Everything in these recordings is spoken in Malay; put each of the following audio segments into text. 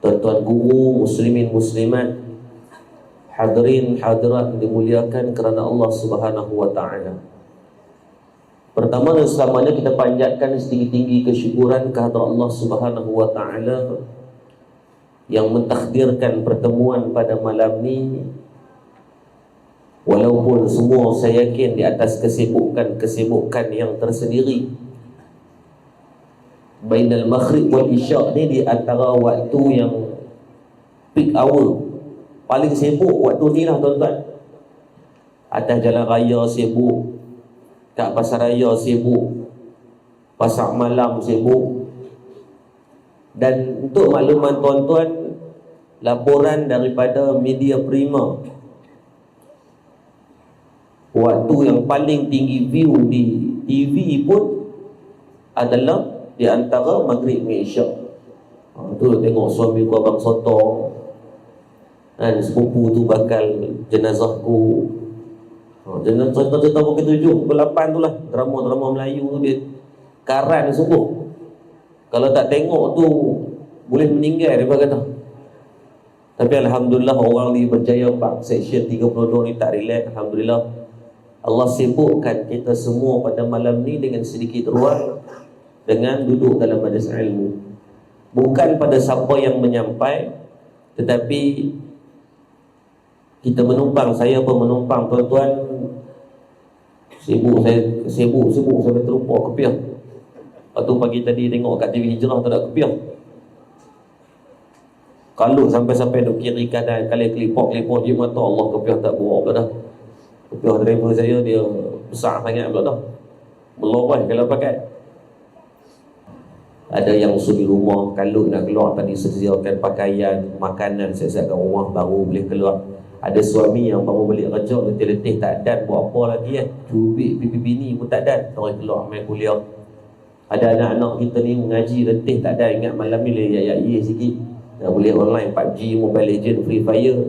tuan-tuan guru, muslimin muslimat, hadirin hadirat dimuliakan kerana Allah Subhanahu wa taala. Pertama dan selamanya kita panjatkan setinggi-tinggi kesyukuran kehadrat Allah Subhanahu wa taala yang mentakdirkan pertemuan pada malam ni. Walaupun semua saya yakin di atas kesibukan yang tersendiri, bainal maghrib wal isya' ni di antara waktu yang peak hour, paling sibuk waktu ni lah tuan-tuan. Atas jalan raya sibuk, kat pasar raya sibuk, pasar malam sibuk. Dan untuk makluman tuan-tuan, laporan daripada media prima, waktu yang paling tinggi view di TV pun adalah di antara maghrib dan isyak. Tu tengok suami ku abang sotong, kan, sepupu tu bakal jenazahku. Cerita pukul 7, pukul 8 tu lah. Drama-drama Melayu tu dia karan sungguh. Kalau tak tengok tu boleh meninggal dia kata. Tapi alhamdulillah orang ni berjaya bang. Section 32 ni tak relax. Alhamdulillah Allah sibukkan kita semua pada malam ni dengan sedikit ruang, dengan duduk dalam majlis ilmu. Bukan pada siapa yang menyampai, tetapi kita menumpang. Saya pun menumpang tuan-tuan. Sibuk sampai terlupa kepiah. Lepas tu pagi tadi tengok kat TV Hijrah tak ada kepiah. Kalau sampai-sampai duk kiri kanan, kali kelipok je mata Allah, kepiah tak buat pula dah. Kepiah driver saya dia besar sangat pula dah. Melawai kalau pakai. Ada yang suri rumah, kalau nak keluar tadi sediakan pakaian, makanan, siap-siapkan rumah baru boleh keluar. Ada suami yang baru balik kerja, letih-letih tak dan buat apa lagi cubik pipi bini pun tak dan, terus keluar main kuliah. Ada anak-anak kita ni mengaji letih tak dan, ingat malam ni ya sikit. Dah boleh online PUBG, Mobile Legend, Free Fire.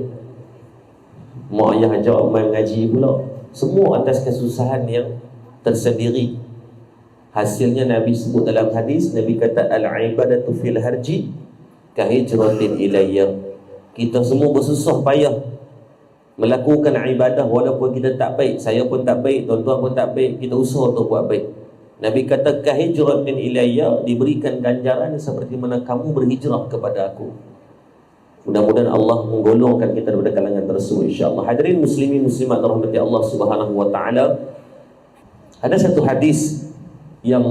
Mak ayah ajak main mengaji pula. Semua atas kesusahan yang tersendiri. Hasilnya Nabi sebut dalam hadis, Nabi kata al-ibadatu fil harji kahijratin ilayya. Kita semua bersusah payah melakukan ibadah walaupun kita tak baik. Saya pun tak baik, tuan-tuan pun tak baik, kita usaha untuk buat baik. Nabi kata kahijratin ilayya, diberikan ganjaran seperti mana kamu berhijrah kepada aku. Mudah-mudahan Allah menggolongkan kita daripada kalangan tersebut insya-Allah. Hadirin muslimin muslimat rahmati Allah Subhanahu wa taala. Ada satu hadis yang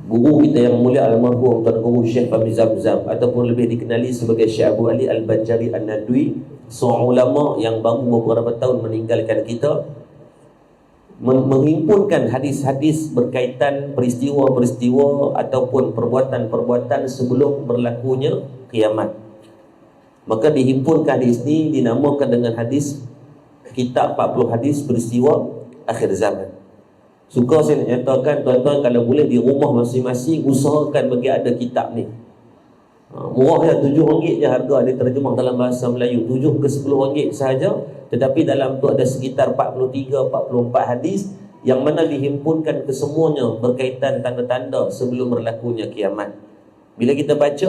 guru kita yang mulia almarhum Tuan Guru Syekh Fahmi Zamzam, ataupun lebih dikenali sebagai Syekh Abu Ali Al-Banjari An-Nadwi, seorang ulama yang baru beberapa tahun meninggalkan kita, menghimpunkan hadis-hadis berkaitan peristiwa-peristiwa ataupun perbuatan-perbuatan sebelum berlakunya kiamat. Maka dihimpunkan hadis ini dinamakan dengan hadis kitab 40 hadis peristiwa akhir zaman. Suka saya nak nyatakan tuan-tuan, kalau boleh di rumah masing-masing usahakan bagi ada kitab ni. Murah je, RM7 je harga dia terjemah dalam bahasa Melayu, 7 ke 10 ringgit sahaja. Tetapi dalam tu ada sekitar 43-44 hadis yang mana dihimpunkan kesemuanya berkaitan tanda-tanda sebelum berlakunya kiamat. Bila kita baca,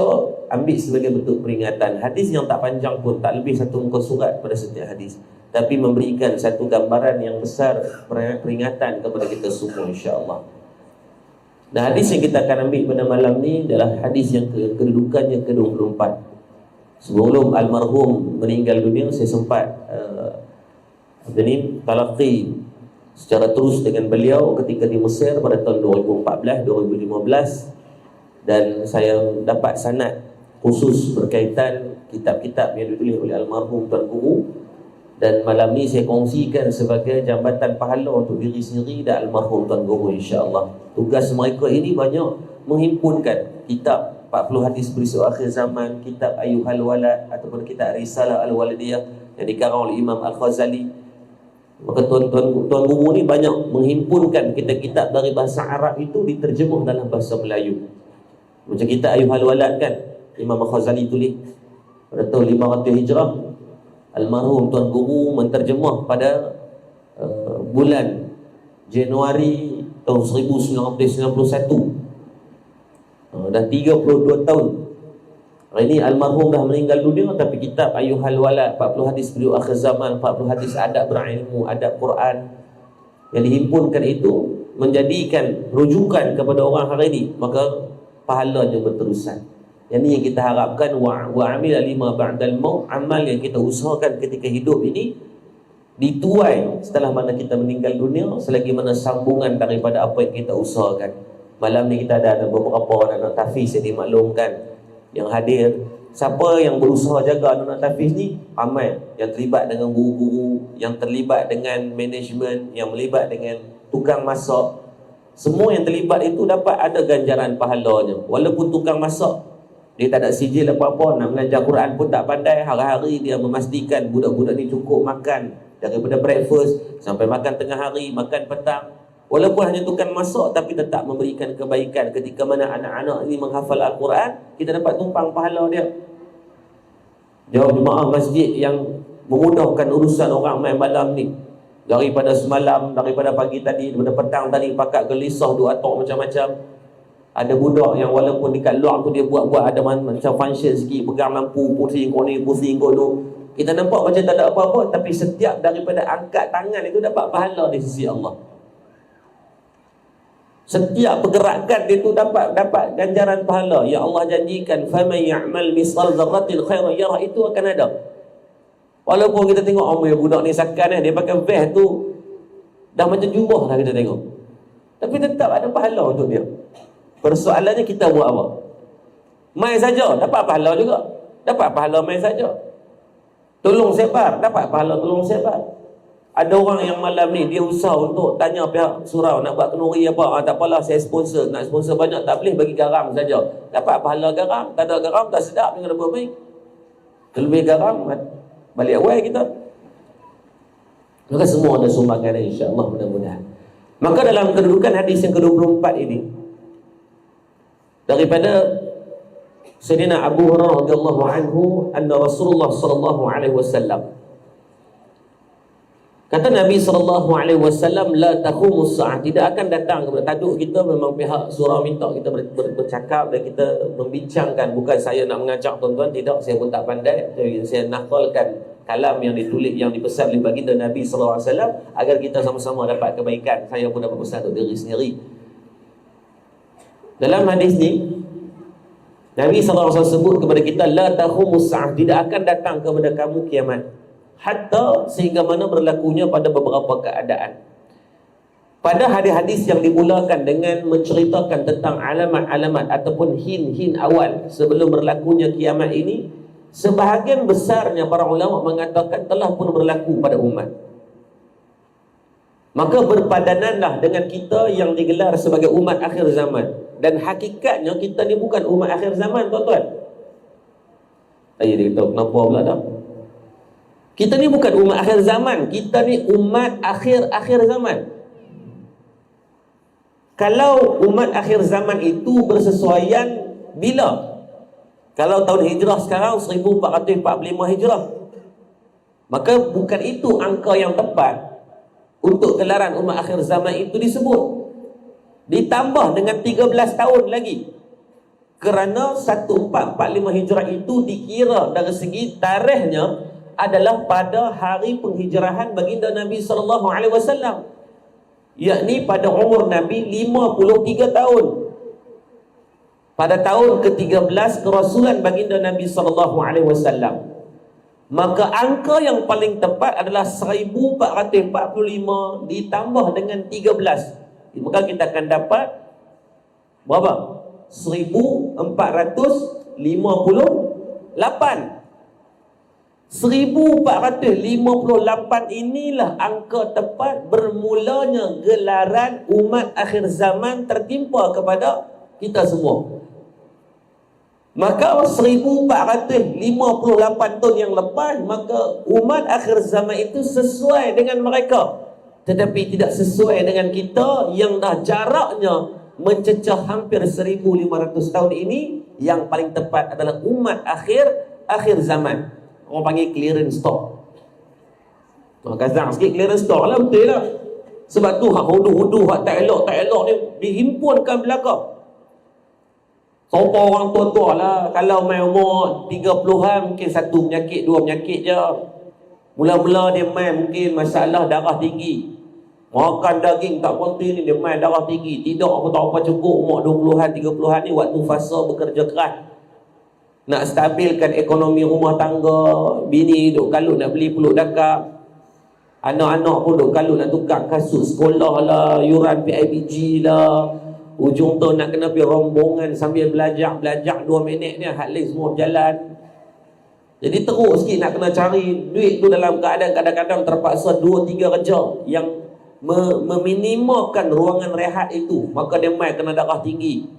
ambil sebagai bentuk peringatan. Hadis yang tak panjang pun, tak lebih satu muka surat pada setiap hadis, tapi memberikan satu gambaran yang besar, peringatan kepada kita semua insya-Allah. Dan hadis yang kita akan ambil pada malam ni adalah hadis yang kedudukannya ke-24. Sebelum almarhum meninggal dunia, saya sempat talaqi secara terus dengan beliau ketika di Mesir pada tahun 2014-2015, dan saya dapat sanad khusus berkaitan kitab-kitab yang ditulis oleh almarhum Tuan Guru. Dan malam ni saya kongsikan sebagai jambatan pahala untuk diri sendiri dan almarhum Tuan Guru insya-Allah. Tugas mereka ini banyak menghimpunkan kitab 40 hadis peristiwa akhir zaman, kitab Ayyuhal Walad ataupun kitab Risalah Al-Walidiyah yang dikarang oleh Imam Al-Ghazali. Maka Tuan Guru ni banyak menghimpunkan kitab-kitab dari bahasa Arab itu diterjemah dalam bahasa Melayu. Macam kitab Ayyuhal Walad kan, Imam Al-Ghazali tulis pada tahun 500 Hijrah. Almarhum Tuan Guru menterjemah pada bulan Januari tahun 1991. Dah 32 tahun Hari ini almarhum dah meninggal dunia, tapi kitab Ayyuhal Walad, 40 hadis beliau akhir zaman, 40 hadis adab berilmu, adab Quran yang dihimpunkan itu menjadikan rujukan kepada orang hari ini, maka pahalanya berterusan. Yang ini yang kita harapkan, wa amil lima ba'dal maut, amal yang kita usahakan ketika hidup ini dituai setelah mana kita meninggal dunia, selagi mana sambungan daripada apa yang kita usahakan. Malam ni kita ada beberapa orang anak tahfiz yang dimaklumkan yang hadir. Siapa yang berusaha jaga anak tahfiz ni? Ramai yang terlibat dengan guru-guru, yang terlibat dengan management, yang terlibat dengan tukang masak. Semua yang terlibat itu dapat ada ganjaran pahalanya. Walaupun tukang masak dia tak ada sijil apa-apa, nak mengajar Quran pun tak pandai, hari-hari dia memastikan budak-budak ni cukup makan daripada breakfast sampai makan tengah hari, makan petang. Walaupun hanya tukang masak, tapi tetap memberikan kebaikan. Ketika mana anak-anak ini menghafal Al-Quran, kita dapat tumpang pahala dia. Jawab jemaah masjid yang memudahkan urusan orang main malam ni. Daripada semalam, daripada pagi tadi, daripada petang tadi, pakat gelisah, duk atok macam-macam. Ada budak yang walaupun dekat luar tu dia buat-buat ada macam function sikit, pegang lampu, pusing kau ni, pusing kau tu. Kita nampak macam tak ada apa-apa, tapi setiap daripada angkat tangan itu dapat pahala di sisi Allah. Setiap pergerakan itu dapat ganjaran pahala. Ya Allah janjikan, faman ya'mal misqal dzarratin khairan yarah, itu akan ada. Walaupun kita tengok budak ni sakan dia pakai vest tu dah macam jubah dah kita tengok, tapi tetap ada pahala untuk dia. Persoalannya kita buat apa? Main saja dapat pahala juga. Dapat pahala main saja. Tolong sebar, dapat pahala tolong sebar. Ada orang yang malam ni dia usaha untuk tanya pihak surau nak buat kenduri apa. Tak apalah, saya sponsor. Nak sponsor banyak tak boleh, bagi garam saja. Dapat pahala garam. Tak ada garam tak sedap dengan apa baik. Terlebih garam balik awal kita. Maka semua ada sumbangan, insya-Allah, mudah-mudahan. Maka dalam kedudukan hadis yang ke-24 ini daripada Sayyidina Abu Hurairah radhiyallahu anhu, anna Rasulullah sallallahu alaihi wasallam, kata Nabi SAW, la taqumus sa'ah, tidak akan datang kepada taduk kita. Memang pihak surau minta kita bercakap dan kita membincangkan. Bukan saya nak mengajak tuan-tuan, tidak, saya pun tak pandai. Saya naqalkan kalam yang ditulis, yang dipesan oleh baginda Nabi SAW, agar kita sama-sama dapat kebaikan. Saya pun dapat pesan untuk diri sendiri. Dalam hadis ni Nabi SAW sebut kepada kita, la taqumus sa'ah, tidak akan datang kepada kamu kiamat, hatta sehingga mana berlakunya pada beberapa keadaan. Pada hadis-hadis yang dimulakan dengan menceritakan tentang alamat-alamat ataupun hin-hin awal sebelum berlakunya kiamat ini, sebahagian besarnya para ulama mengatakan telah pun berlaku pada umat. Maka berpadananlah dengan kita yang digelar sebagai umat akhir zaman. Dan hakikatnya kita ni bukan umat akhir zaman, tuan-tuan. Dia kata kenapa pula dah? Kita ni bukan umat akhir zaman, kita ni umat akhir-akhir zaman. Kalau umat akhir zaman itu bersesuaian bila? Kalau tahun hijrah sekarang 1445 hijrah, maka bukan itu angka yang tepat untuk gelaran umat akhir zaman itu disebut. Ditambah dengan 13 tahun lagi. Kerana 1445 hijrah itu dikira dari segi tarikhnya adalah pada hari penghijrahan baginda Nabi SAW, yakni pada umur Nabi 53 tahun. Pada tahun ke-13 kerasulan baginda Nabi SAW. Maka angka yang paling tepat adalah 1445 ditambah dengan 13. Maka kita akan dapat berapa? 1458. 1458 inilah angka tepat bermulanya gelaran umat akhir zaman tertimpa kepada kita semua. Maka 1458 tahun yang lepas, maka umat akhir zaman itu sesuai dengan mereka, tetapi tidak sesuai dengan kita yang dah jaraknya mencecah hampir 1500 tahun ini. Yang paling tepat adalah umat akhir zaman. Orang panggil clearance stock. Kazang sikit, clearance stock lah, betul lah. Sebab tu hak hudu-hudu, hak tak elok ni dihimpunkan belakang. Sopo orang tua-tua lah. Kalau main umur 30-an mungkin satu penyakit, dua penyakit je. Mula-mula dia main mungkin masalah darah tinggi. Makan daging tak berhenti ni, dia main darah tinggi. Tidak aku tak apa cukup umur 20-an, 30-an ni waktu fasa bekerja keras. Nak stabilkan ekonomi rumah tangga. Bini duk kalut nak beli peluk dakap. Anak-anak pun duk kalut nak tukar kasut sekolah lah, yuran PIBG lah. Ujung tu nak kena pergi rombongan sambil belajar 2 minit ni hak lain semua berjalan. Jadi teruk sikit nak kena cari duit tu dalam keadaan kadang-kadang terpaksa 2-3 kerja yang meminimalkan ruangan rehat itu. Maka dia mai kena darah tinggi.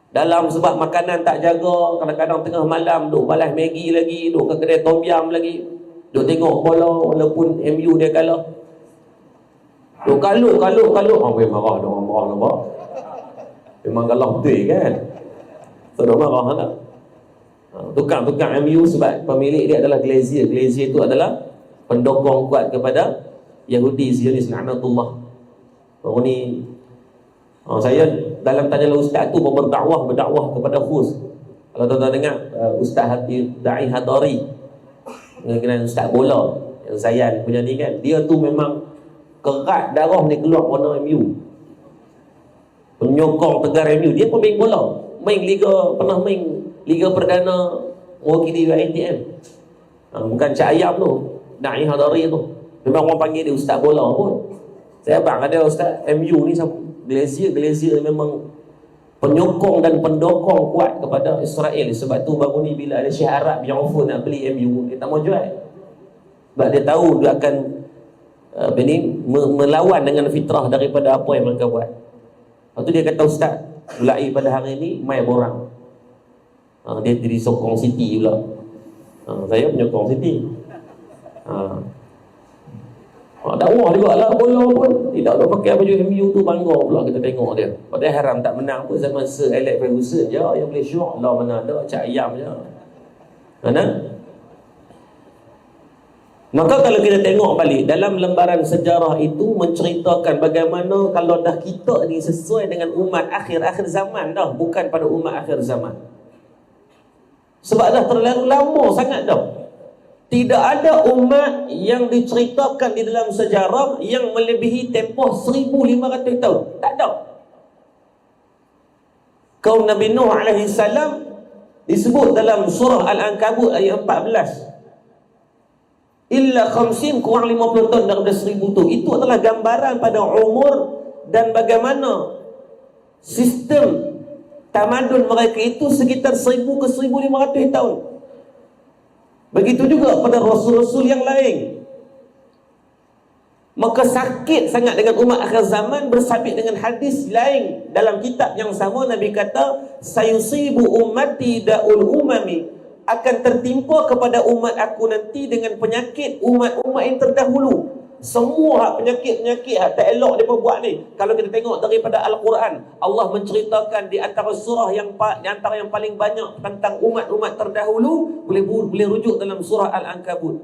Dalam sebab makanan tak jaga, kadang-kadang tengah malam duk balas Maggi lagi, duk ke kedai tom yum lagi, duk tengok bola walaupun MU dia kalah. Duk kalut. Orang marah dah, orang marah nampak. Memang kalah betul kan. So dah marah tak? Tukang MU sebab pemilik dia adalah Glazier. Glazier itu adalah pendokong kuat kepada Yahudi Zionis laknatullah. Orang ni saya dalam tanya ustaz tu berdakwah kepada khus. Kalau tuan-tuan dengar Ustaz Da'i Hadari, dengan ustaz bola yang Zayan punya ni kan, dia tu memang kerat darah ni keluar warna MU. Penyokong tegar MU. Dia pemain bola, pernah main Liga Perdana mewakili UiTM. Bukan Cak Ayam tu, Da'i Hadari tu. Memang orang panggil dia ustaz bola pun. Saya abang ada ustaz MU ni, Glazier memang penyokong dan pendokong kuat kepada Israel. Sebab tu baru ni bila ada Syekh Arab yang offer nak beli MU, dia tak mau jual. Sebab dia tahu dia akan melawan dengan fitrah daripada apa yang mereka buat. Lepas tu dia kata, ustaz, mulai pada hari ni mai borang. Dia jadi sokong City pula. Saya penyokong City. Dakwah juga lah bola pun. Tidak ada pakai baju MU tu, bangga pula kita tengok dia. Padahal haram tak menang pun zaman Sir Alex Ferguson je yang boleh syok lah, mana ada Cak Ayam je. Mana? Maka kalau kita tengok balik dalam lembaran sejarah itu menceritakan bagaimana kalau dah kita ni sesuai dengan umat akhir zaman dah, bukan pada umat akhir zaman. Sebab dah terlalu lama sangat dah. Tidak ada umat yang diceritakan di dalam sejarah yang melebihi tempoh 1500 tahun. Tak ada. Kaum Nabi Nuh alaihi salam disebut dalam surah Al-Ankabut ayat 14. Illa khamsin, kurang 50 tahun daripada 1000 tu. Itu adalah gambaran pada umur dan bagaimana sistem tamadun mereka itu sekitar 1000 ke 1500 tahun. Begitu juga pada rasul-rasul yang lain. Maka sakit sangat dengan umat akhir zaman bersabit dengan hadis lain dalam kitab yang sama. Nabi kata, sayusibu ummati da'ul umami, akan tertimpa kepada umat aku nanti dengan penyakit umat-umat yang terdahulu. Semua hak penyakit-penyakit hak tak elok mereka buat ni, kalau kita tengok daripada Al-Quran, Allah menceritakan di antara surah yang paling banyak tentang umat-umat terdahulu, boleh rujuk dalam surah Al-Ankabut.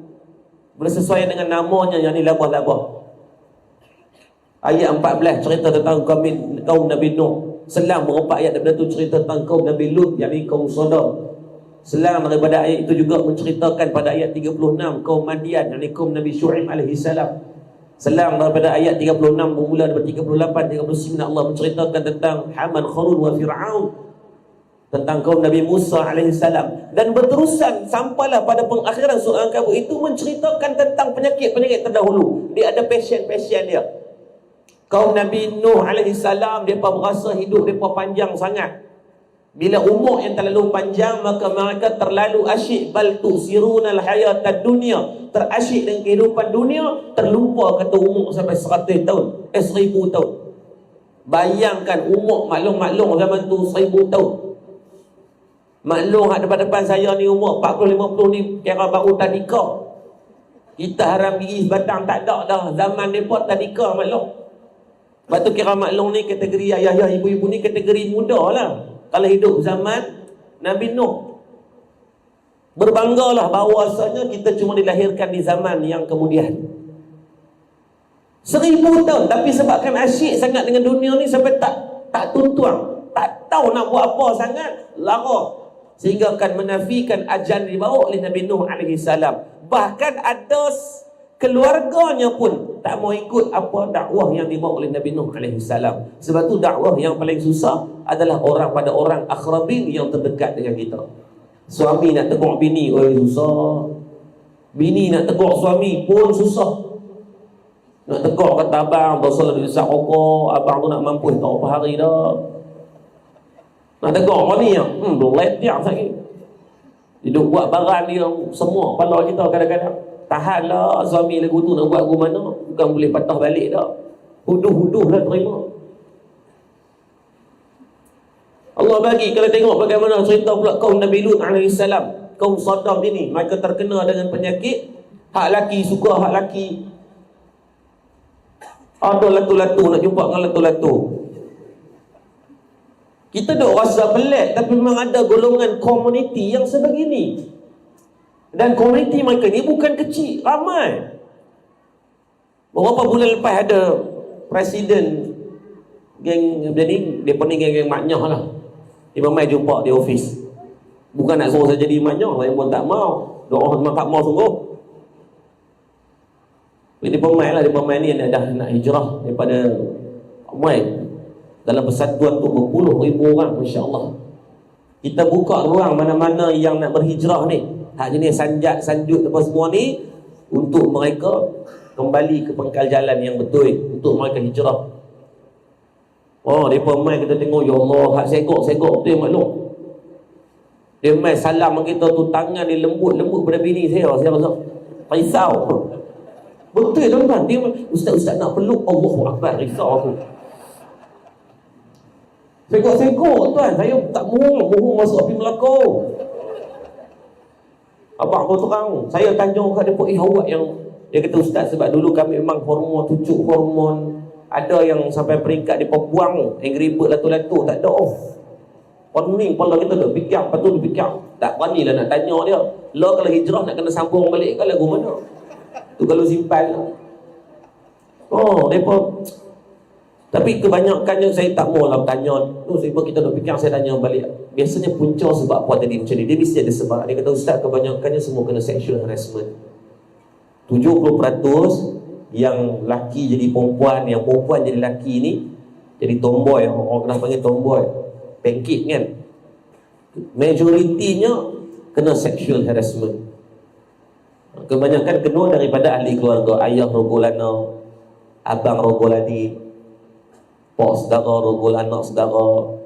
Boleh sesuai dengan namanya yang ni, labah-labah. Ayat 14 cerita tentang kaum Nabi Nuh. Selang berapa ayat daripada tu cerita tentang kaum Nabi Lut, yakni kaum Sodom. Selang daripada ayat itu juga menceritakan pada ayat 36 kaum Madian, yakni kaum Nabi Syuaib alaihi salam. Selang daripada ayat 36 bermula daripada 38 39 Allah menceritakan tentang Haman, Kharun wa Fir'aun, tentang kaum Nabi Musa alaihi salam, dan berterusan sampailah pada pengakhiran surah Al-Ankabut itu menceritakan tentang penyakit-penyakit terdahulu. Dia ada pasien-pasien dia. Kaum Nabi Nuh alaihi salam, depa berasa hidup depa panjang sangat. Bila umur yang terlalu panjang, maka mereka terlalu asyik, bal tusirunal hayatad dunya, terasyik dengan kehidupan dunia, terlupa kata umur sampai 100 tahun, 1000 tahun. Bayangkan umur maklum zaman tu 1000 tahun. Maklum depan-depan saya ni umur 40-50 ni kira baru tadika. Kita haram gigi sebatang tak ada dah. Zaman mereka tadika maklum. Lepas tu kira maklum ni kategori ayah-ayah, ibu-ibu ni kategori muda lah kalau hidup zaman Nabi Nuh. Berbanggalah bahawasanya kita cuma dilahirkan di zaman yang kemudian 1000 tahun, tapi sebabkan asyik sangat dengan dunia ni sampai tak tuntuang. tak tahu nak buat apa sangat, lara, sehingga akan menafikan ajaran dibawa oleh Nabi Nuh alaihi salam. Bahkan ada keluarganya pun tak mau ikut apa dakwah yang dibawa oleh Nabi Nuh alaihi salam. Sebab tu dakwah yang paling susah adalah orang pada orang akhrabin yang terdekat dengan kita. Suami nak tegur bini, susah. Bini nak tegur suami pun susah. Nak tegur kata abang, dosa lebih besar rokok, abang tu nak mampu tak berapa hari dah. Nak tegur apa ni yang boleh tiap lagi. Hidup buat barang dia semua kepala kita kadang-kadang. Tahanlah suami lagu tu nak buat ke mana, bukan boleh patah balik dah. Huduh-huduh lah terima. Allah bagi, kalau tengok bagaimana cerita pula kaum Nabi Lut AS, kaum Sodom ini, mereka terkena dengan penyakit. Hak laki suka hak laki. Ada latu-latu nak jumpa dengan latu-latu. Kita duk rasa pelik, tapi memang ada golongan komuniti yang sebegini. Dan komuniti mereka ni bukan kecil, ramai. Beberapa bulan lepas ada presiden geng ni, dia ni geng-geng maknyah lah. Dia mai jumpa di ofis. Bukan nak suruh saya jadi maknyah, saya pun tak mau. Doa memang tak mau sungguh. Dia pemain lah, dia pemain ni dah nak hijrah daripada Mai. Dalam persatuan tu berpuluh ribu orang, Masya Allah. Kita buka ruang mana-mana yang nak berhijrah ni, hak jenis sanjat, sanjut apa semua ni, untuk mereka kembali ke pangkal jalan yang betul, untuk mereka hijrah. Oh, dia main kita tengok, ya Allah, hak segok-segok betul maklum. Dia main salam kita tu, tangan dia lembut-lembut pada bini saya rasa risau. Betul tuan-tuan, dia ustaz-ustaz nak peluk, Allahu Akbar, risau aku. Segok-segok tuan, saya tak bohong masuk api Melaka. Abang pun terang, saya tanjung kat dia awak yang dia kata ustaz, sebab dulu kami memang hormon, tucuk hormon, ada yang sampai peringkat dia buang angry bird latu-latu, tak ada off. Pening kepala kita dah fikir, lepas tu dia fikir, tak beranilah nak tanya dia. Lo kalau hijrah nak kena sambung balik ke lagu mana? Tu kalau simpan lah. Oh, mereka. Tapi kebanyakannya saya tak mau lah tanya. Tu sebab kita dah fikir, saya tanya balik. Biasanya punca sebab apa tadi macam ni. Dia mesti ada sebab. Dia kata ustaz, kebanyakannya semua kena sexual harassment. 70% yang laki jadi perempuan, yang perempuan jadi laki ni jadi tomboy. Orang kena panggil tomboy, pancake kan. Majoritinya kena sexual harassment. Kebanyakan kena daripada ahli keluarga. Ayah rogol anak, abang rogol adik, pak saudara rogol anak saudara.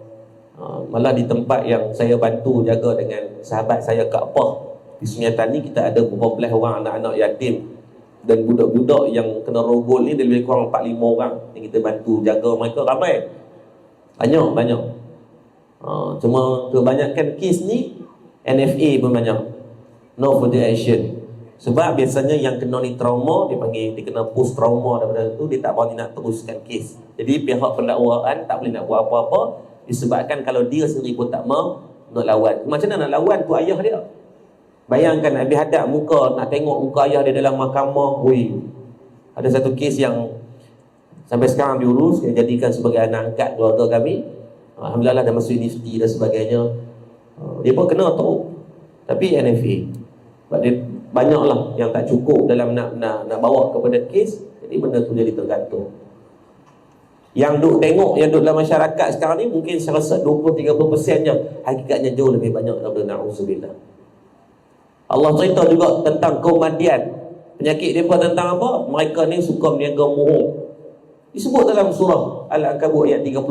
Malah di tempat yang saya bantu jaga dengan sahabat saya Kak Pah di Sungai Tani, kita ada beberapa belas orang anak-anak yatim dan budak-budak yang kena rogol ni, dia lebih kurang 4-5 orang yang kita bantu jaga mereka. Ramai, banyak. Cuma kebanyakan kes ni NFA pun banyak, no further action. Sebab biasanya yang kena ni trauma, dia kena post trauma daripada tu, dia tak berani nak teruskan kes. Jadi pihak pendakwaan tak boleh nak buat apa-apa, disebabkan kalau dia sendiri pun tak mau nak lawan. Macam mana nak lawan tu ayah dia? Bayangkan habis hadap muka, nak tengok muka ayah dia dalam mahkamah. Ada satu kes yang sampai sekarang diurus, yang jadikan sebagai anak angkat keluarga kami. Alhamdulillah dah masuk universiti dan sebagainya. Dia pun kena teruk, tapi NFA. Sebab dia banyaklah yang tak cukup dalam nak bawa kepada kes. Jadi benda tu jadi tergantung. Yang duk tengok, yang duk dalam masyarakat sekarang ni, mungkin saya rasa 20-30% je, hakikatnya jauh lebih banyak daripada na'udzubillah. Allah cerita juga tentang kaum Madian. Penyakit mereka tentang apa? Mereka ni suka berniaga bohong. Disebut dalam surah Al-Ankabut ayat 36.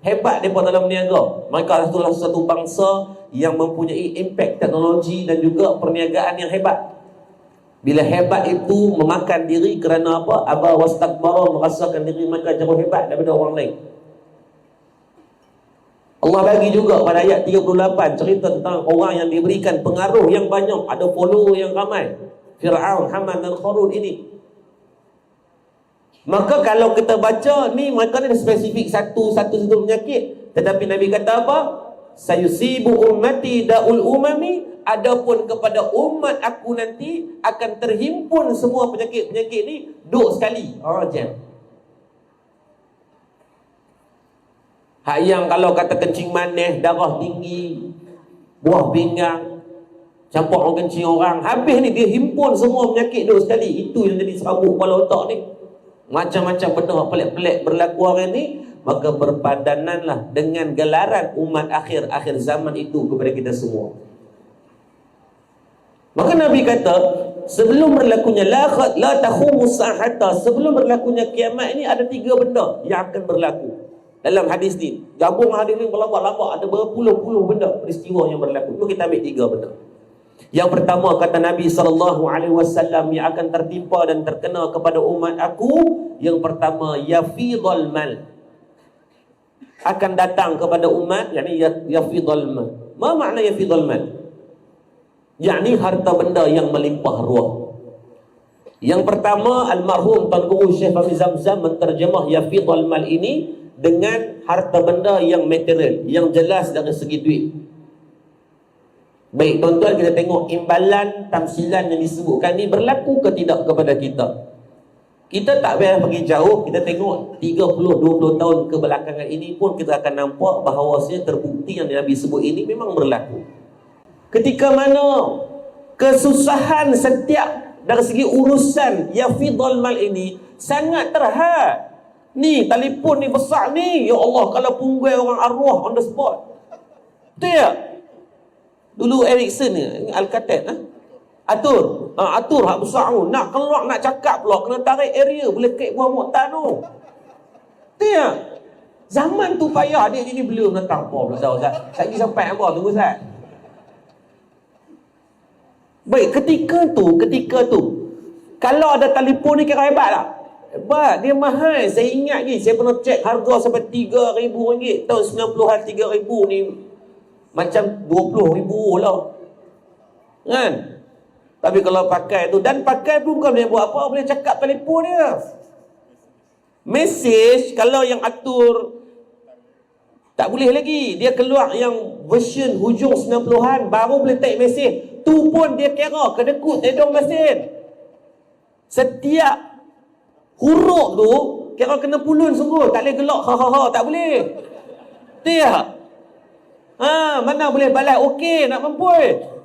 Hebat mereka dalam berniaga. Mereka adalah satu bangsa yang mempunyai impact teknologi dan juga perniagaan yang hebat. Bila hebat itu memakan diri kerana apa? Aba wastakbara, merasakan diri mereka jauh hebat daripada orang lain. Allah bagi juga pada ayat 38 cerita tentang orang yang diberikan pengaruh yang banyak, ada follower yang ramai. Fir'aun, Haman dan Qarun ini. Maka kalau kita baca ni, mereka ni spesifik satu penyakit. Tetapi Nabi kata apa? Sayusibu ummati da'ul umami. Adapun kepada umat aku nanti akan terhimpun semua penyakit-penyakit ni duk sekali. Jam. Hak yang kalau kata kencing manis, darah tinggi, buah pinggang, campur orang kencing orang, habis ni dia himpun semua penyakit tu sekali. Itu yang jadi serabut kepala otak ni. Macam-macam benda pelik-pelik berlaku hari ni. Maka berpadananlah dengan gelaran umat akhir zaman itu kepada kita semua. Maka Nabi kata, sebelum berlakunya la takhumus sa'ata, sebelum berlakunya kiamat ini ada 3 benda yang akan berlaku. Dalam hadis ni, gabung hadis ni berlambak-lambak, ada berpuluh-puluh benda peristiwa yang berlaku. Itu kita ambil 3 benda. Yang pertama kata Nabi SAW yang akan tertimpa dan terkena kepada umat aku, yang pertama yafidul mal, akan datang kepada umat, yakni yafidul mal. Apa makna yafidul mal? Yakni harta benda yang melimpah ruah. Yang pertama, almarhum Tuan Guru Syekh Fahmi Zamzam menterjemah yafidul mal ini dengan harta benda yang material, yang jelas dari segi duit. Baik tuan-tuan, kita tengok imbalan tamsilan yang disebutkan ni berlaku ke tidak kepada kita. Kita tak payah pergi jauh, kita tengok 30-20 tahun kebelakangan ini pun kita akan nampak bahawasanya terbukti yang Nabi sebut ini memang berlaku. Ketika mana kesusahan setiap dari segi urusan yafidul mal ini sangat terhad. Ni telefon ni besar ni, ya Allah, kalau punggul orang arwah on the spot. Betul tak? Dulu Ericsson ni, Alcatel atur hak besar tu, nak keluar nak cakap pula kena tarik area, boleh kek buah moktan tu. Betul tak? Zaman tu payah, dia ni belum datang apa pula dah Ustaz. Lagi sampai apa tunggu Ustaz. Baik, ketika tu kalau ada telefon ni kira hebat tak? Hebat, dia mahal. Saya ingat ni, saya pernah cek harga sampai RM3,000 tahun 90-an. 3,000 ni macam 20,000 lah kan. Tapi kalau pakai tu, dan pakai pun bukan boleh buat apa, boleh cakap telefon dia. Mesej kalau yang atur tak boleh lagi. Dia keluar yang version hujung 90-an baru boleh type mesej. Tu pun dia kira kedekut edong mesin. Setiap huruf tu kira kena pulun sungguh, tak boleh gelak ha tak boleh. Tiap. Mana boleh balas okey nak mampui.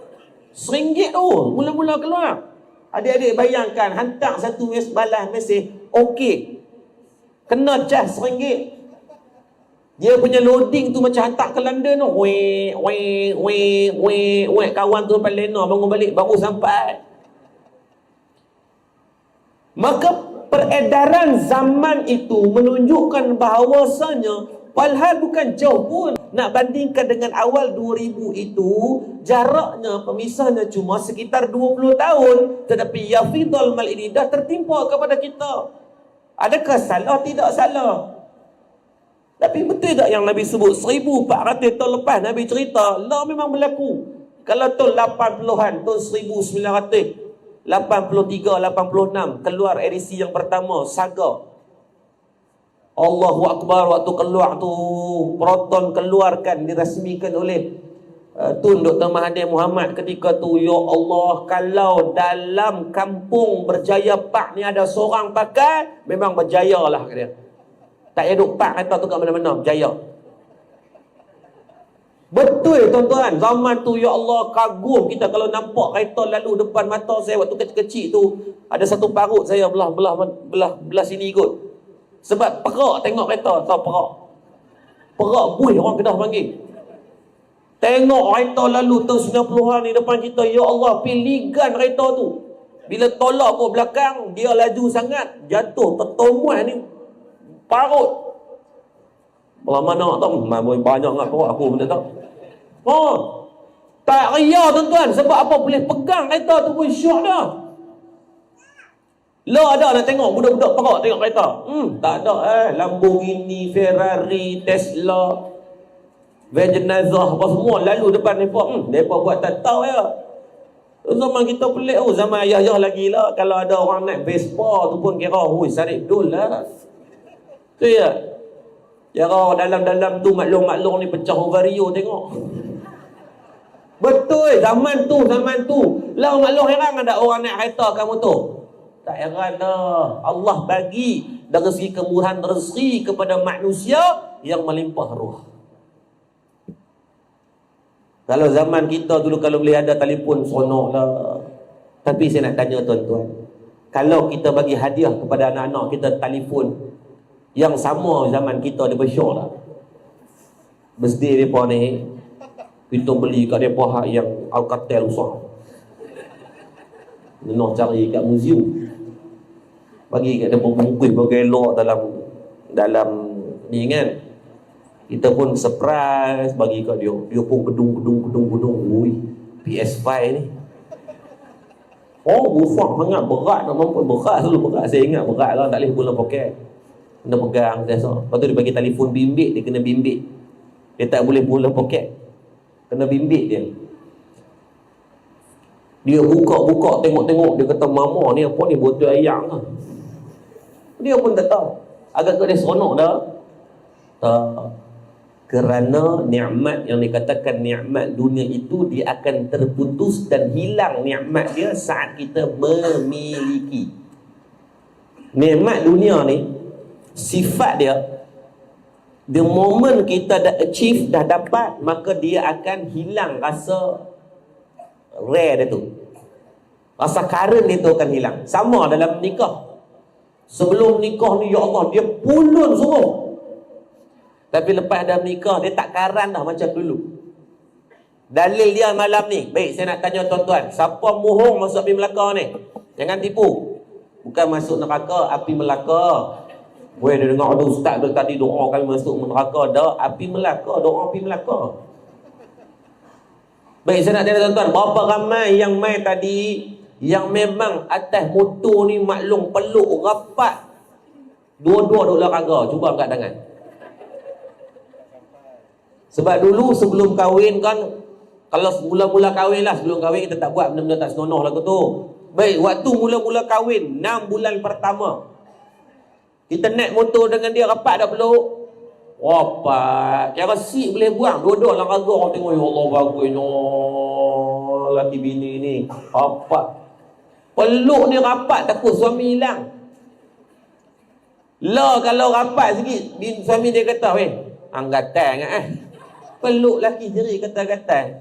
RM1 tu mula-mula keluar. Adik-adik bayangkan hantar satu balas mesej okey, kena cas RM1. Dia punya loading tu macam hantar ke London tu. Weh, kawan tu sampai Lena bangun balik baru sampai. Maka peredaran zaman itu menunjukkan bahawasanya walhal bukan jauh pun nak bandingkan dengan awal 2000 itu, jaraknya pemisahnya cuma sekitar 20 tahun, tetapi yafidul mal ini dah tertimpa kepada kita. Adakah salah? Tidak salah. Tapi betul tak yang Nabi sebut 1400 tahun lepas Nabi cerita, lah memang berlaku. Kalau tahun 80-an, tahun 1983, 86 keluar edisi yang pertama Saga. Allahu Akbar, waktu keluar tu Proton keluarkan, dirasmikan oleh Tun Dr. Mahathir Mohamad ketika tu. Ya Allah, kalau dalam kampung Berjaya Park ni ada seorang pakai, memang berjaya lah dia. Tak payah duk park kereta tu kat mana-mana, berjaya. Betul tuan-tuan, zaman tu ya Allah kagum kita kalau nampak kereta lalu depan mata saya waktu kecil-kecil tu. Ada satu parut saya belah sini ikut. Sebab perak tengok kereta, tahu perak. Perak buih orang Kedah panggil. Tengok kereta lalu tahun 90-an ni depan kita, ya Allah, piligan kereta tu. Bila tolak ke belakang, dia laju sangat, jatuh tertomuan ni. Parut. Belah mana tahu, banyak sangat perak aku benda tu. Tak ria tuan-tuan, sebab apa? Boleh pegang kereta tu pun syok dah. Lo ada nak tengok budak-budak perak tengok kereta? Tak ada Lamborghini, Ferrari, Tesla, Vagenazah, apa semua lalu depan mereka. Mereka buat tak tahu ya. Zaman kita pelik zaman ayah-ayah lagi lah. Kalau ada orang naik Vespa tu pun kira, sarik dul lah. Tu ya. Kira dalam-dalam tu maklum-maklum ni pecah ovario tengok. Betul, zaman tu. Lah maklum heran ada orang naik kereta kamu tu. Tak heran dah. Allah bagi dari segi kemurahan rezeki kepada manusia yang melimpah ruah. Kalau zaman kita dulu, kalau boleh ada telefon seronok lah. Tapi saya nak tanya tuan-tuan, kalau kita bagi hadiah kepada anak-anak kita telefon yang sama zaman kita, dia bersyok lah. Birthday mereka ni, kita beli kat mereka yang Alcatel usah. Menah cari kat museum, bagi kat mereka bungkus bergelok dalam ni kan. Kita pun surprise bagi kat dia. Dia pun gedung. Ui, PS5 ni. Oh, bufang sangat berat nak mampu. Berat selalu berat. Saya ingat berat lah. Tak boleh bulan poket. Kena pegang. Lepas tu dia bagi telefon bimbit. Dia kena bimbit. Dia tak boleh bulan poket. Kena bimbit dia. Dia buka, tengok. Dia kata, mama ni apa ni? Botol ayam lah. Dia pun tak tahu. Agak dia seronok dah. Tak. Kerana nikmat yang dikatakan nikmat dunia itu, dia akan terputus dan hilang nikmat dia saat kita memiliki. Nikmat dunia ni, sifat dia, the moment kita dah achieve, dah dapat, maka dia akan hilang rasa rare dia tu. Rasa current dia tu akan hilang. Sama dalam nikah. Sebelum nikah ni, ya Allah, dia pulun semua. Tapi lepas dah menikah, dia tak karan dah macam dulu. Dalil dia malam ni. Baik, saya nak tanya tuan-tuan, siapa mohong masuk api Melaka ni? Jangan tipu. Bukan masuk neraka, api Melaka. Boleh dia dengar ada ustaz tu tadi doa kami masuk neraka. Dah, api Melaka, doa api Melaka. Baik, saya nak tanya tuan-tuan, berapa ramai yang mai tadi, yang memang atas motor ni maklum peluk rapat, dua-dua duk olahraga? Cuba angkat tangan. Sebab dulu sebelum kahwin kan, kalau mula-mula kahwin lah, sebelum kahwin kita tak buat benda-benda tak senonoh lagu tu. Baik, waktu mula-mula kahwin, 6 bulan pertama, kita naik motor dengan dia, rapat dah peluk. Wapat, kira sik boleh buang. Dua-dua olahraga, orang tengok, ya Allah bagusnya laki bini ni. Rapat, peluk ni rapat, takut suami hilang. Lah kalau rapat sikit, suami dia kata, weh, anggatan kan peluk laki jeri kata-kata.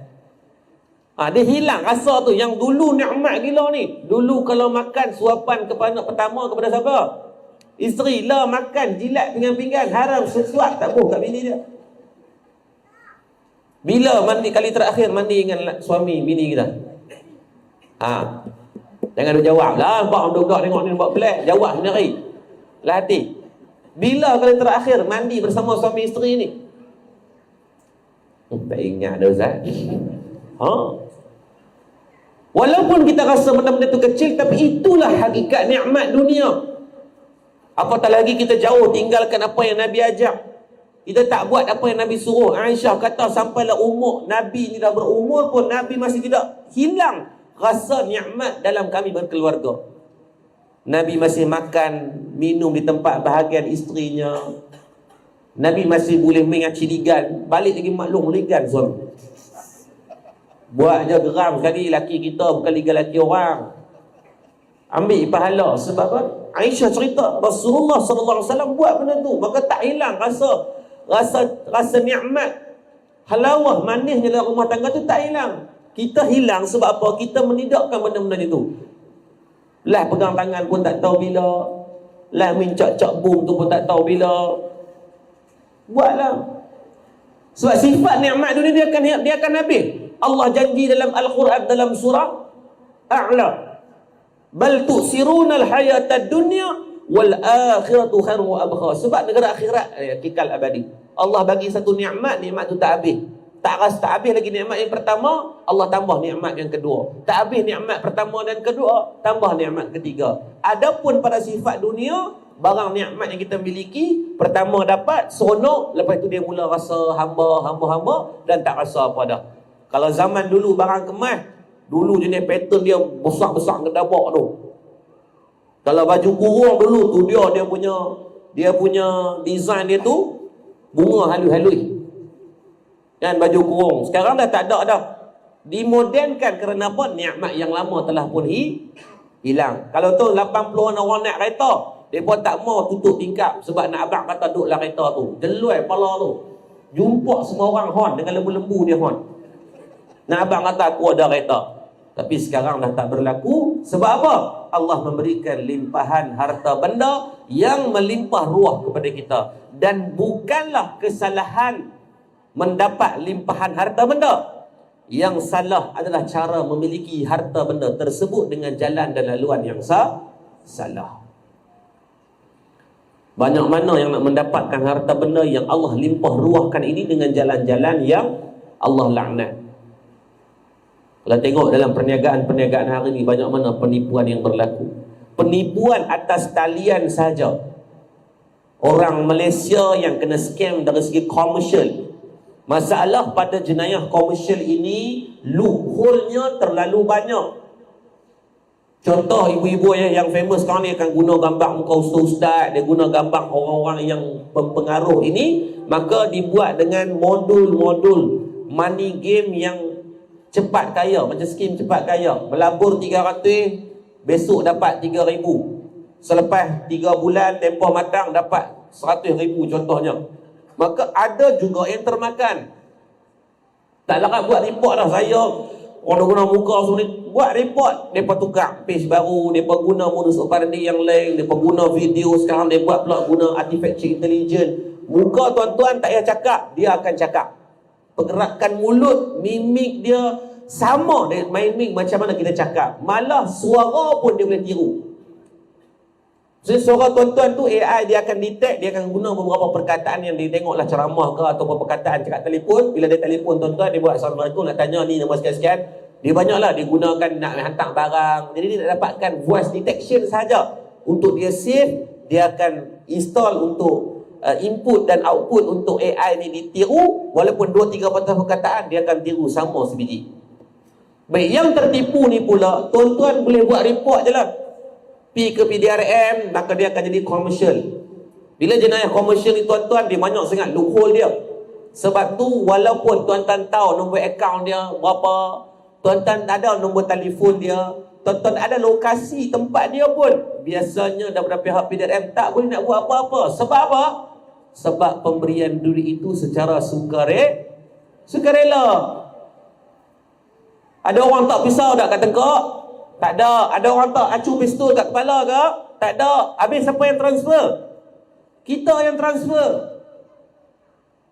Dia hilang rasa tu. Yang dulu nikmat gila ni. Dulu kalau makan suapan kepada pertama kepada siapa? Isteri lah, makan jilat pinggan-pinggan, haram sesuap tak boleh kat bini dia. Bila mandi kali terakhir mandi dengan suami bini kita? Jangan dia jawab lah, nampak budak-budak tengok ni buat pelik. Jawab sendiri lah hati. Bila kali terakhir mandi bersama suami isteri ni? Tak ingat dah Ustaz. Walaupun kita rasa benda-benda tu kecil, tapi itulah hakikat nikmat dunia. Apatah lagi kita jauh tinggalkan apa yang Nabi ajak. Kita tak buat apa yang Nabi suruh. Aisyah kata sampailah umur Nabi ni dah berumur pun, Nabi masih tidak hilang rasa nikmat dalam kami berkeluarga. Nabi masih makan, minum di tempat bahagian isterinya. Nabi masih boleh mengaci ligan. Balik lagi maklum ligan suami. Buat je geram sekali laki kita, bukan ligan laki orang. Ambil pahala. Sebab apa? Aisyah cerita Rasulullah SAW buat benda tu, maka tak hilang rasa nikmat, halawah, manisnya dalam rumah tangga tu tak hilang. Kita hilang sebab apa? Kita menidakkan benda-benda itu. Lah pegang tangan pun tak tahu bila. Lah mincak-cak boom tu pun tak tahu bila. Buatlah. Sebab sifat nikmat dunia dia akan habis. Allah janji dalam Al-Quran dalam surah A'la, bal tu'siruna al-hayata dunya wal akhiratu khairu wa abqa. Sebab negara akhirat kekal abadi. Allah bagi satu nikmat tu tak habis. Tak habis lagi nikmat yang pertama, Allah tambah nikmat yang kedua. Tak habis nikmat pertama dan kedua, tambah nikmat ketiga. Adapun pada sifat dunia, barang nikmat yang kita miliki, pertama dapat seronok, lepas tu dia mula rasa hamba dan tak rasa apa dah. Kalau zaman dulu barang kemas, dulu jenis pattern dia besar-besar kedabak tu. Kalau baju kurung dulu tu dia punya design dia tu bunga halus-halus. Dan baju kurung sekarang dah tak ada dah. Dimodenkan kerana apa? Nikmat yang lama telah pun hilang. Kalau tu 80-an orang naik kereta, Mereka tak mau tutup tingkap sebab nak abang kata duduk dalam kereta tu. Jelui kepala tu. Jumpa semua orang hon dengan lembu-lembu dia hon. Nak abang kata aku ada kereta. Tapi sekarang dah tak berlaku. Sebab apa? Allah memberikan limpahan harta benda yang melimpah ruah kepada kita. Dan bukanlah kesalahan mendapat limpahan harta benda. Yang salah adalah cara memiliki harta benda tersebut dengan jalan dan laluan yang salah. Banyak mana yang nak mendapatkan harta benda yang Allah limpah ruahkan ini dengan jalan-jalan yang Allah laknat. Kalau tengok dalam perniagaan hari ini, banyak mana penipuan yang berlaku. Penipuan atas talian saja. Orang Malaysia yang kena scam dari segi komersial. Masalah pada jenayah komersial ini, loophole-nya terlalu banyak. Contoh ibu-ibu yang famous sekarang ni akan guna gambar muka ustaz-ustaz, dia guna gambar orang-orang yang pempengaruh ini, maka dibuat dengan modul-modul money game yang cepat kaya, macam skim cepat kaya. Melabur 300, besok dapat 3,000. Selepas 3 bulan tempoh matang dapat 100,000 contohnya. Maka ada juga yang termakan. Tak larat buat report dah saya. Orang guna muka semua ni buat report, mereka tukar page baru, mereka guna modus operandi yang lain, mereka guna video, sekarang dia buat pula guna artificial intelligence. Muka tuan-tuan tak payah cakap, dia akan cakap. Pergerakan mulut, mimik dia sama dengan mimik macam mana kita cakap. Malah suara pun dia boleh tiru. Jadi suara tuan-tuan tu AI dia akan detect, dia akan guna beberapa perkataan yang dia tengoklah ceramah ke atau perkataan cakap telefon. Bila dia telefon tuan-tuan, dia buat Assalamualaikum, nak tanya ni nama sekian-sekian. Dia banyaklah dia gunakan nak hantar barang. Jadi dia nak dapatkan voice detection saja. Untuk dia save, dia akan install untuk input dan output untuk AI ni ditiru. Walaupun 2-3 patah perkataan, dia akan tiru sama sebiji. Baik, yang tertipu ni pula, tuan-tuan boleh buat report je lah. Pi ke PDRM, maka dia akan jadi komersial. Bila jenayah komersial ni tuan-tuan, dia banyak sangat loophole dia. Sebab tu walaupun tuan-tuan tahu nombor akaun dia berapa, tuan-tuan ada nombor telefon dia, tuan-tuan ada lokasi tempat dia pun, biasanya daripada pihak PDRM tak boleh nak buat apa-apa. Sebab apa? Sebab pemberian duit itu secara sukarela. Ada orang tak pisau tak kat tengkok? Tak ada. Ada orang tak acu pistol kat kepala ke? Tak ada. Habis siapa yang transfer? Kita yang transfer.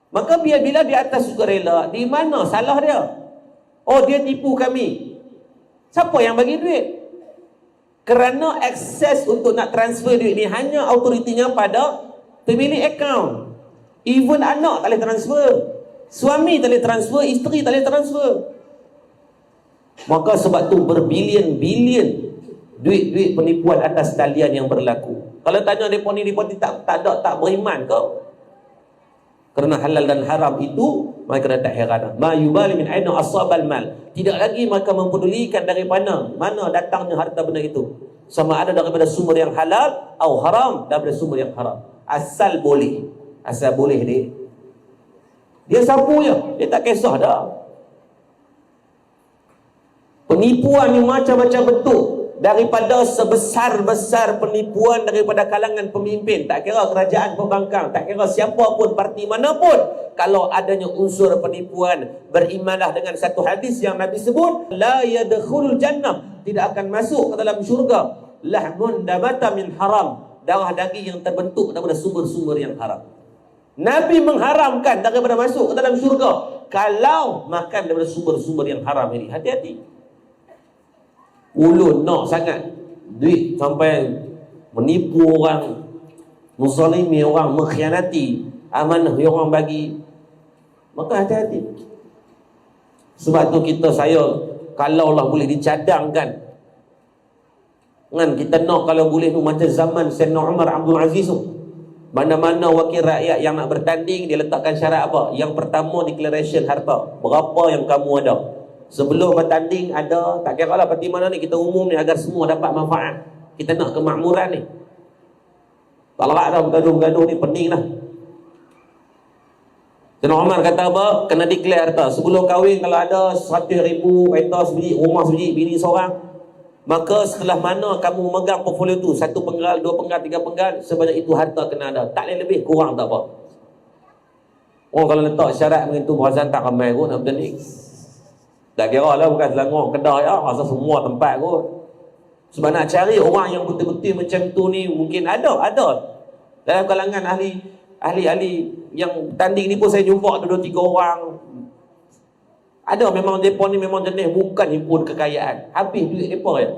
Maka bila di atas sukarela, di mana salah dia? Oh, dia tipu kami. Siapa yang bagi duit? Kerana akses untuk nak transfer duit ni hanya autoritinya pada pemilik akaun. Even anak tak boleh transfer, suami tak boleh transfer, isteri tak boleh transfer. Maka sebab tu berbilion-bilion duit-duit penipuan atas talian yang berlaku. Kalau tanya mereka ni tak beriman ke? Kerana halal dan haram itu, mereka tak heran. Ma yubali min aina asabal mal. Tidak lagi mereka mempedulikan dari mana datangnya harta benda itu. Sama ada daripada sumber yang halal atau haram, daripada sumber yang haram. Asal boleh. Asal boleh dia sapu je. Dia tak kisah dah. Penipuan ni macam-macam bentuk. Daripada sebesar-besar penipuan daripada kalangan pemimpin, tak kira kerajaan pembangkang, tak kira siapa pun, parti mana pun, kalau adanya unsur penipuan, berimanlah dengan satu hadis yang Nabi sebut, la yadkhulul jannah, tidak akan masuk ke dalam syurga, lahmun nabata min haram, darah daging yang terbentuk daripada sumber-sumber yang haram. Nabi mengharamkan daripada masuk ke dalam syurga kalau makan daripada sumber-sumber yang haram ini. Hati-hati. Ulun nak sangat duit sampai menipu orang, menzalimi orang, mengkhianati amanah yang orang bagi. Maka hati-hati. Sebab tu saya kalaulah boleh dicadangkan kan, kita nak kalau boleh tu macam zaman Sayyidina Umar Abdul Aziz tu, mana-mana wakil rakyat yang nak bertanding, dia letakkan syarat apa? Yang pertama, declaration harta, berapa yang kamu ada. Sebelum bertanding ada, tak kira lah parti mana ni, kita umum ni agar semua dapat manfaat. Kita nak kemakmuran ni. Tak larat dah bergaduh-bergaduh ni, pening lah. Sayyidina Umar kata apa? Kena declare harta. Sebelum kahwin kalau ada 100,000 kereta sebiji, rumah sebiji, bini seorang, Maka setelah mana kamu memegang portfolio tu, 1 penggal, 2 penggal, 3 penggal, sebanyak itu harta kena ada. Tak boleh lebih, kurang tak apa. Oh, kalau letak syarat macam tu, perasan tak ramai kot nak bertanding. Tak kira lah, bukan Selangor, Kedah ya, rasa semua tempat kot. Sebab nak cari orang yang betul-betul macam tu ni, mungkin ada. Dalam kalangan ahli yang tanding ni pun saya jumpa ada 2-3 orang. Ada memang mereka ni memang jenis bukan himpun kekayaan. Habis duit mereka ya.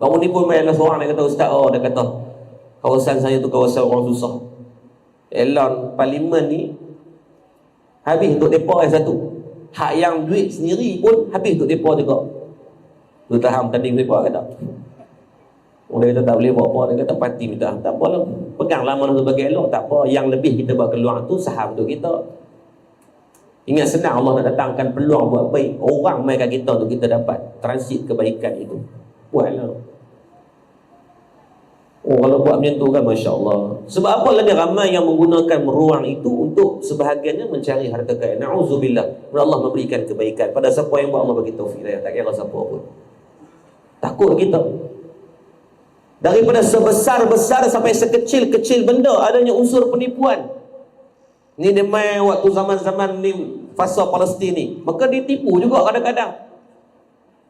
Baru ni pun main seorang dia kata, Ustaz, dia kata kawasan saya tu kawasan orang susah. Elon parlimen ni habis untuk mereka yang satu. Hak yang duit sendiri pun habis untuk mereka juga. Tu taham tanding mereka kata. Dia kata tak boleh buat apa. Dia kata parti minta. Tak apalah, pegang lama tu bagi elok. Tak apa, yang lebih kita buat keluar tu saham untuk kita. Ingat senang Allah nak datangkan peluang buat baik. Orang mainkan kita untuk kita dapat transit kebaikan itu. Buatlah. Oh, kalau buat macam tu kan Masya Allah. Sebab apa lagi ramai yang menggunakan ruang itu untuk sebahagiannya mencari harta kaya. Na'udzubillah. Allah memberikan kebaikan pada siapa yang buat, Allah bagi taufik. Tak kira siapa pun. Takut kita. Daripada sebesar-besar sampai sekecil-kecil benda adanya unsur penipuan. Ni dia main waktu zaman-zaman ni fasa Palestin ni. Maka dia tipu juga kadang-kadang.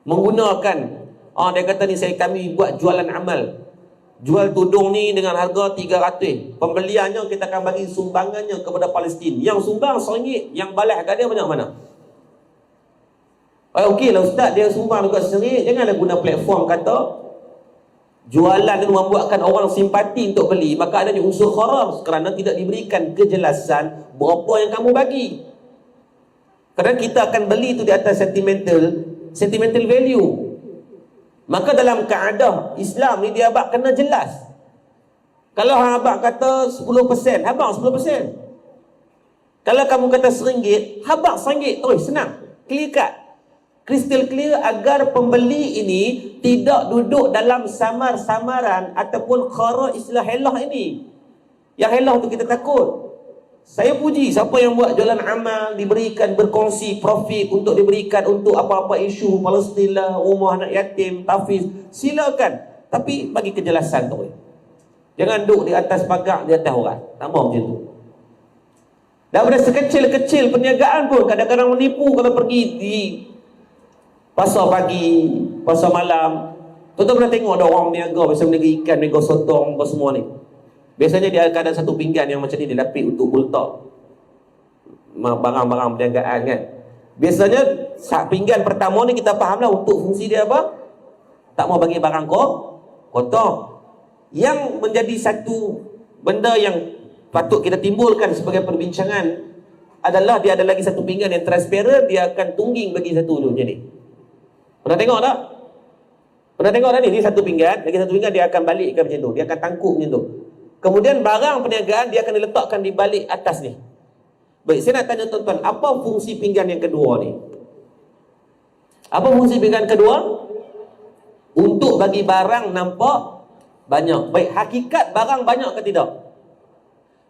Menggunakan dia kata ni kami buat jualan amal. Jual tudung ni dengan harga 300. Pembeliannya kita akan bagi sumbangannya kepada Palestin. Yang sumbang RM1, yang balas kat dia banyak mana? Okey lah Ustaz, dia sumbang juga RM1. Janganlah guna platform kata jualan itu membuatkan orang simpati untuk beli, maka adanya unsur haram kerana tidak diberikan kejelasan berapa yang kamu bagi. Kerana kita akan beli itu di atas sentimental value. Maka dalam kaedah Islam ni dia abang kena jelas. Kalau abang kata 10%, abang 10%. Kalau kamu kata RM1, abang RM1. Senang, clear cut, crystal clear, agar pembeli ini tidak duduk dalam samar-samaran ataupun khara istilah helah ini. Yang helah tu kita takut. Saya puji siapa yang buat jualan amal, diberikan berkongsi profit untuk diberikan untuk apa-apa isu Palestin lah, rumah anak yatim, tafiz, silakan. Tapi bagi kejelasan tu. Jangan duduk di atas pagar, di atas orang. Tak mahu macam tu. Daripada sekecil-kecil perniagaan pun kadang-kadang menipu. Kalau pergi di pasar pagi, pasar malam, tuan-tuan pernah tengok ada orang berniaga, biasa berniaga ikan, berniaga sotong, apa semua ni. Biasanya dia akan ada satu pinggan yang macam ni, dia lapik untuk letak barang-barang perniagaan kan. Biasanya pinggan pertama ni kita fahamlah untuk fungsi dia apa? Tak mau bagi barang kotor. Yang menjadi satu benda yang patut kita timbulkan sebagai perbincangan adalah dia ada lagi satu pinggan yang transparent, dia akan tungging bagi satu tu macam ni. Pernah tengok tak? Pernah tengok tak ni? Ni satu pinggan, lagi satu pinggan dia akan balikkan macam tu. Dia akan tangkup macam tu. Kemudian barang perniagaan dia akan diletakkan di balik atas ni. Baik, saya nak tanya tuan-tuan, apa fungsi pinggan yang kedua ni? Apa fungsi pinggan kedua? Untuk bagi barang nampak banyak. Baik, hakikat barang banyak ke tidak?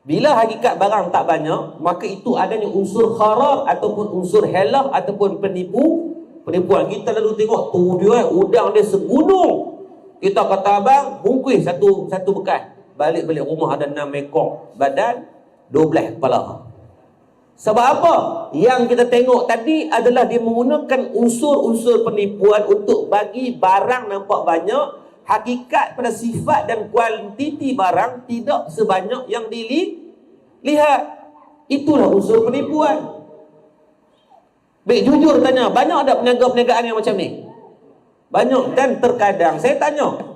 Bila hakikat barang tak banyak, maka itu adanya unsur kharar ataupun unsur helah ataupun penipuan. Kita lalu tengok tu dia, udang dia segunung. Kita kata abang, bungkus satu bekas. Balik-balik rumah ada 6 ekor badan, 12 kepala. Sebab apa? Yang kita tengok tadi adalah dia menggunakan unsur-unsur penipuan untuk bagi barang nampak banyak. Hakikat pada sifat dan kuantiti barang tidak sebanyak yang dilihat. Itulah unsur penipuan. Baik, jujur tanya, banyak ada perniagaan yang macam ni? Banyak. Dan terkadang saya tanya,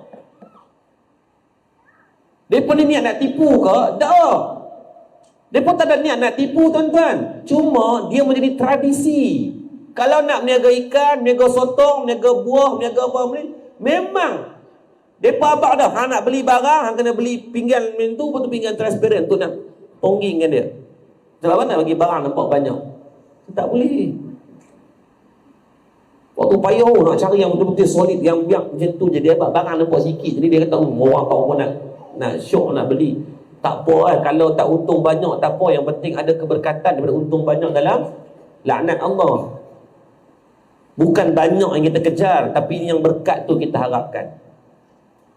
mereka ni niat nak tipu ke? Tak. Mereka tak ada niat nak tipu tuan-tuan. Cuma dia menjadi tradisi. Kalau nak berniaga ikan, berniaga sotong, berniaga buah, berniaga apa ni, memang mereka abang dah. Nak beli barang, hang kena beli pinggan macam tu, betul pinggan transparent tu nak tonggingkan dia. Sebab apa nak bagi barang nampak banyak? Tak boleh. Waktu payah nak cari yang betul-betul solid, yang biak macam tu je. Dia barang nampak sikit. Jadi dia kata, orang tahu pun nak syok nak beli. Tak apa kalau tak untung banyak, tak apa. Yang penting ada keberkatan daripada untung banyak dalam laknat Allah. Bukan banyak yang kita kejar, tapi yang berkat tu kita harapkan.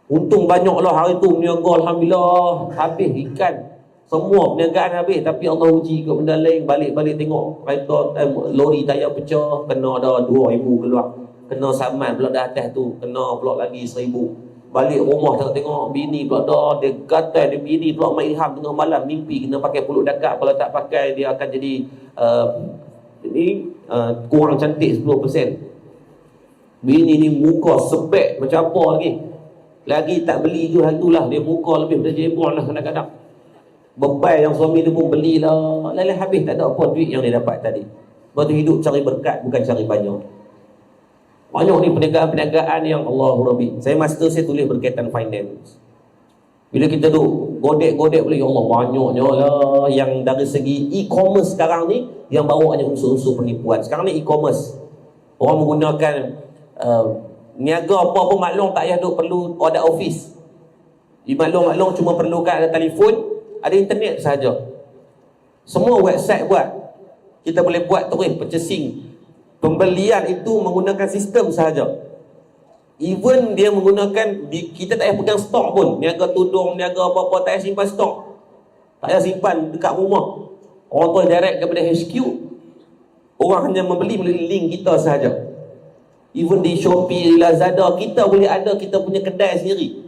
Untung banyaklah hari tu berniaga, alhamdulillah, habis ikan. Semua perniagaan habis, tapi Allah uji ke benda lain. Balik-balik tengok kereta, lori tayar pecah, kena dah 2,000 keluar. Kena saman pula dah atas tu, kena pula lagi 1,000. Balik rumah tengok bini pula dah, dia gatal, dia bini pula main ilham tengah malam, mimpi kena pakai peluk dakak. Kalau tak pakai dia akan jadi kurang cantik 10%. Bini ni muka sebek macam apa lagi tak beli tu, itulah dia muka lebih daripada jebol lah kadang-kadang. Bebai yang suami tu pun belilah, lain habis tak ada apa duit yang dia dapat tadi. Sebab tu hidup cari berkat, bukan cari banyak. Banyak ni perniagaan-perniagaan yang Allah Rabbi. Saya master, saya tulis berkaitan finance. Bila kita duk godek-godek boleh, ya Allah, banyaknya lah yang dari segi e-commerce sekarang ni yang bawa hanya unsur-unsur penipuan. Sekarang ni e-commerce, orang menggunakan niaga apa pun maklum, tak payah duk perlu ada office. Di maklum cuma perlukan ada telefon, ada internet sahaja. Semua website buat. Kita boleh buat terus purchasing. Pembelian itu menggunakan sistem sahaja. Even dia menggunakan, kita tak payah pegang stok pun. Niaga tudung, niaga apa-apa, tak payah simpan stok. Tak payah simpan dekat rumah. Orang tu direct kepada HQ. Orang hanya membeli melalui link kita sahaja. Even di Shopee, Lazada, kita boleh ada kita punya kedai sendiri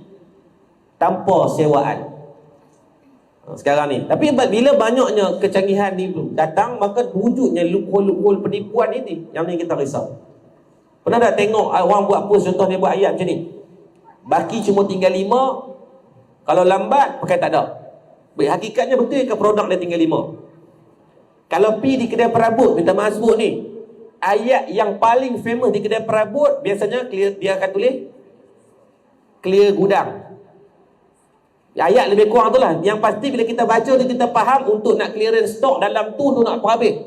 tanpa sewaan sekarang ni. Tapi bila banyaknya kecanggihan ni datang, maka wujudnya loophole penipuan ini yang ni kita risau. Pernah tak tengok orang buat post, contoh dia buat ayat macam ni, baki cuma tinggal 5, kalau lambat pakai tak ada. Hakikatnya betul ke produk dia tinggal 5? Kalau pi di kedai perabot, minta maaf sebut ni, ayat yang paling famous di kedai perabot biasanya dia akan tulis clear gudang. Ayat lebih kurang tu lah. Yang pasti bila kita baca tu, kita faham untuk nak clearance stok dalam tu nak habis.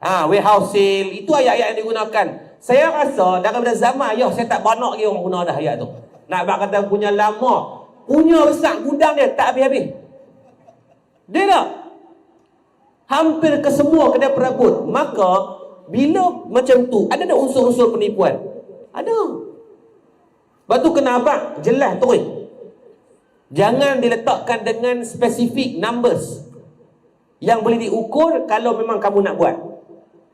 Warehouse sale, itu ayat-ayat yang digunakan. Saya rasa daripada zaman ayah, saya tak banyak lagi orang guna dah ayat tu. Nak kata punya lama, punya besar gudang dia tak habis-habis. Dia tak? Hampir ke semua kedai perabot. Maka bila macam tu, ada tak unsur-unsur penipuan? Ada. Sebab tu kena abang jelas terus. Jangan diletakkan dengan spesifik numbers yang boleh diukur kalau memang kamu nak buat.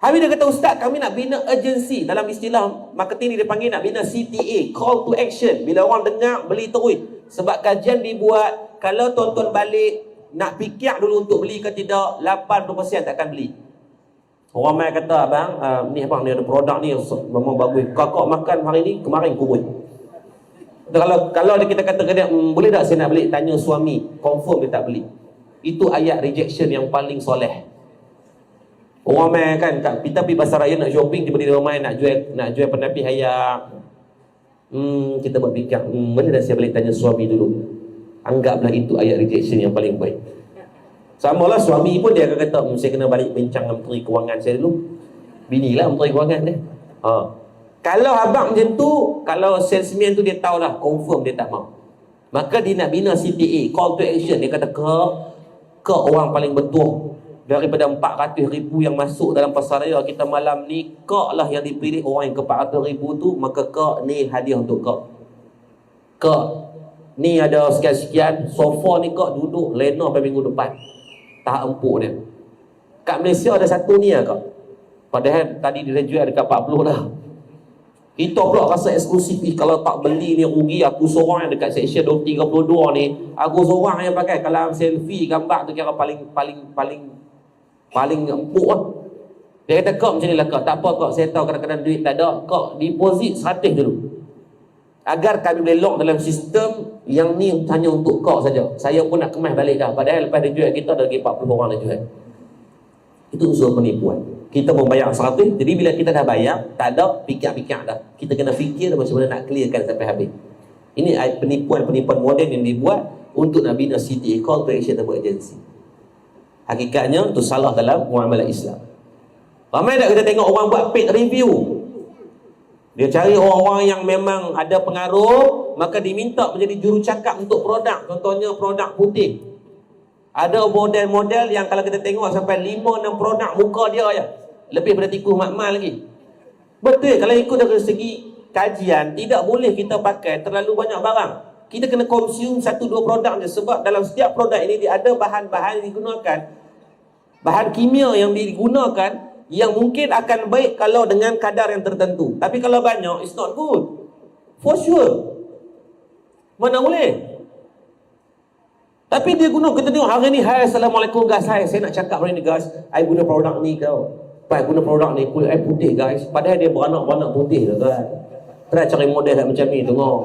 Habis dia kata, ustaz, kami nak bina agensi. Dalam istilah marketing ni dia panggil nak bina CTA, call to action. Bila orang dengar, beli terus. Sebab kajian dibuat, kalau tuan-tuan balik nak fikir dulu untuk beli ke tidak, 80% takkan beli. Orang main kata, abang, ni abang ni ada produk ni memang bagus, kakak makan hari ni, kemarin kurus. Kalau kita kata ke dia, boleh tak saya nak beli, tanya suami, confirm dia tak beli. Itu ayat rejection yang paling soleh. Orang main kan, kita pergi pasar raya nak shopping, tiba-tiba main nak jual penapi hayak. Kita berfikir, boleh tak saya boleh tanya suami dulu. Anggaplah itu ayat rejection yang paling baik. Sama lah suami pun dia akan kata, saya kena balik bincang dengan Menteri Kewangan saya dulu. Binilah Menteri Kewangan dia. Kalau abang macam tu, kalau salesman tu dia tahu lah, confirm dia tak mau. Maka dia nak bina CTA, call to action. Dia kata ke orang paling betul. Daripada 400,000 yang masuk dalam pasar raya kita malam ni, kak lah yang dipilih orang yang ke 400,000 tu, maka kak ni hadiah untuk kak ni ada sekian-sekian sofa ni, kak duduk lena pada minggu depan, tahap empuk dia. Kat Malaysia ada satu ni lah kak, padahal tadi dia jual dekat 40 dah. Kita pula rasa eksklusif. Kalau tak beli ni rugi. Aku seorang yang dekat section 32 ni, aku seorang yang pakai. Kalau selfie gambar tu kira paling empuk lah. Dia kata, kak macam ni lah kak, tak apa kak, saya tahu kadang-kadang duit tak ada, kak deposit 100 dulu, agar kami boleh lock dalam sistem yang ni hanya untuk kak saja. Saya pun nak kemas balik dah. Padahal lepas dia jual kita ada lagi 40 orang dah jual. Itu unsur penipuan. Kita membayar 100, jadi bila kita dah bayar, tak ada fikir-fikir dah. Kita kena fikir macam mana nak clearkan sampai habis. Ini penipuan-penipuan moden yang dibuat untuk nak bina CTA, call to action atau agency. Hakikatnya itu salah dalam muamalah Islam. Ramai tak kita tengok orang buat paid review. Dia cari orang-orang yang memang ada pengaruh, maka diminta menjadi jurucakap untuk produk. Contohnya produk putih. Ada model-model yang kalau kita tengok sampai 5-6 produk muka dia je. Lebih pada tikus makmal lagi. Betul, kalau ikut dari segi kajian, tidak boleh kita pakai terlalu banyak barang. Kita kena consume 1-2 produk je, sebab dalam setiap produk ini dia ada bahan-bahan yang digunakan, bahan kimia yang digunakan yang mungkin akan baik kalau dengan kadar yang tertentu. Tapi kalau banyak, it's not good. For sure. Mana boleh. Tapi dia guna, kita tengok hari ni, hai Assalamualaikum guys, hai saya nak cakap hari ni guys, I guna produk ni kau. Pai guna produk ni, kulit I putih guys. Padahal dia beranak-beranak putih tu kan. Try cari model macam ni, tengok.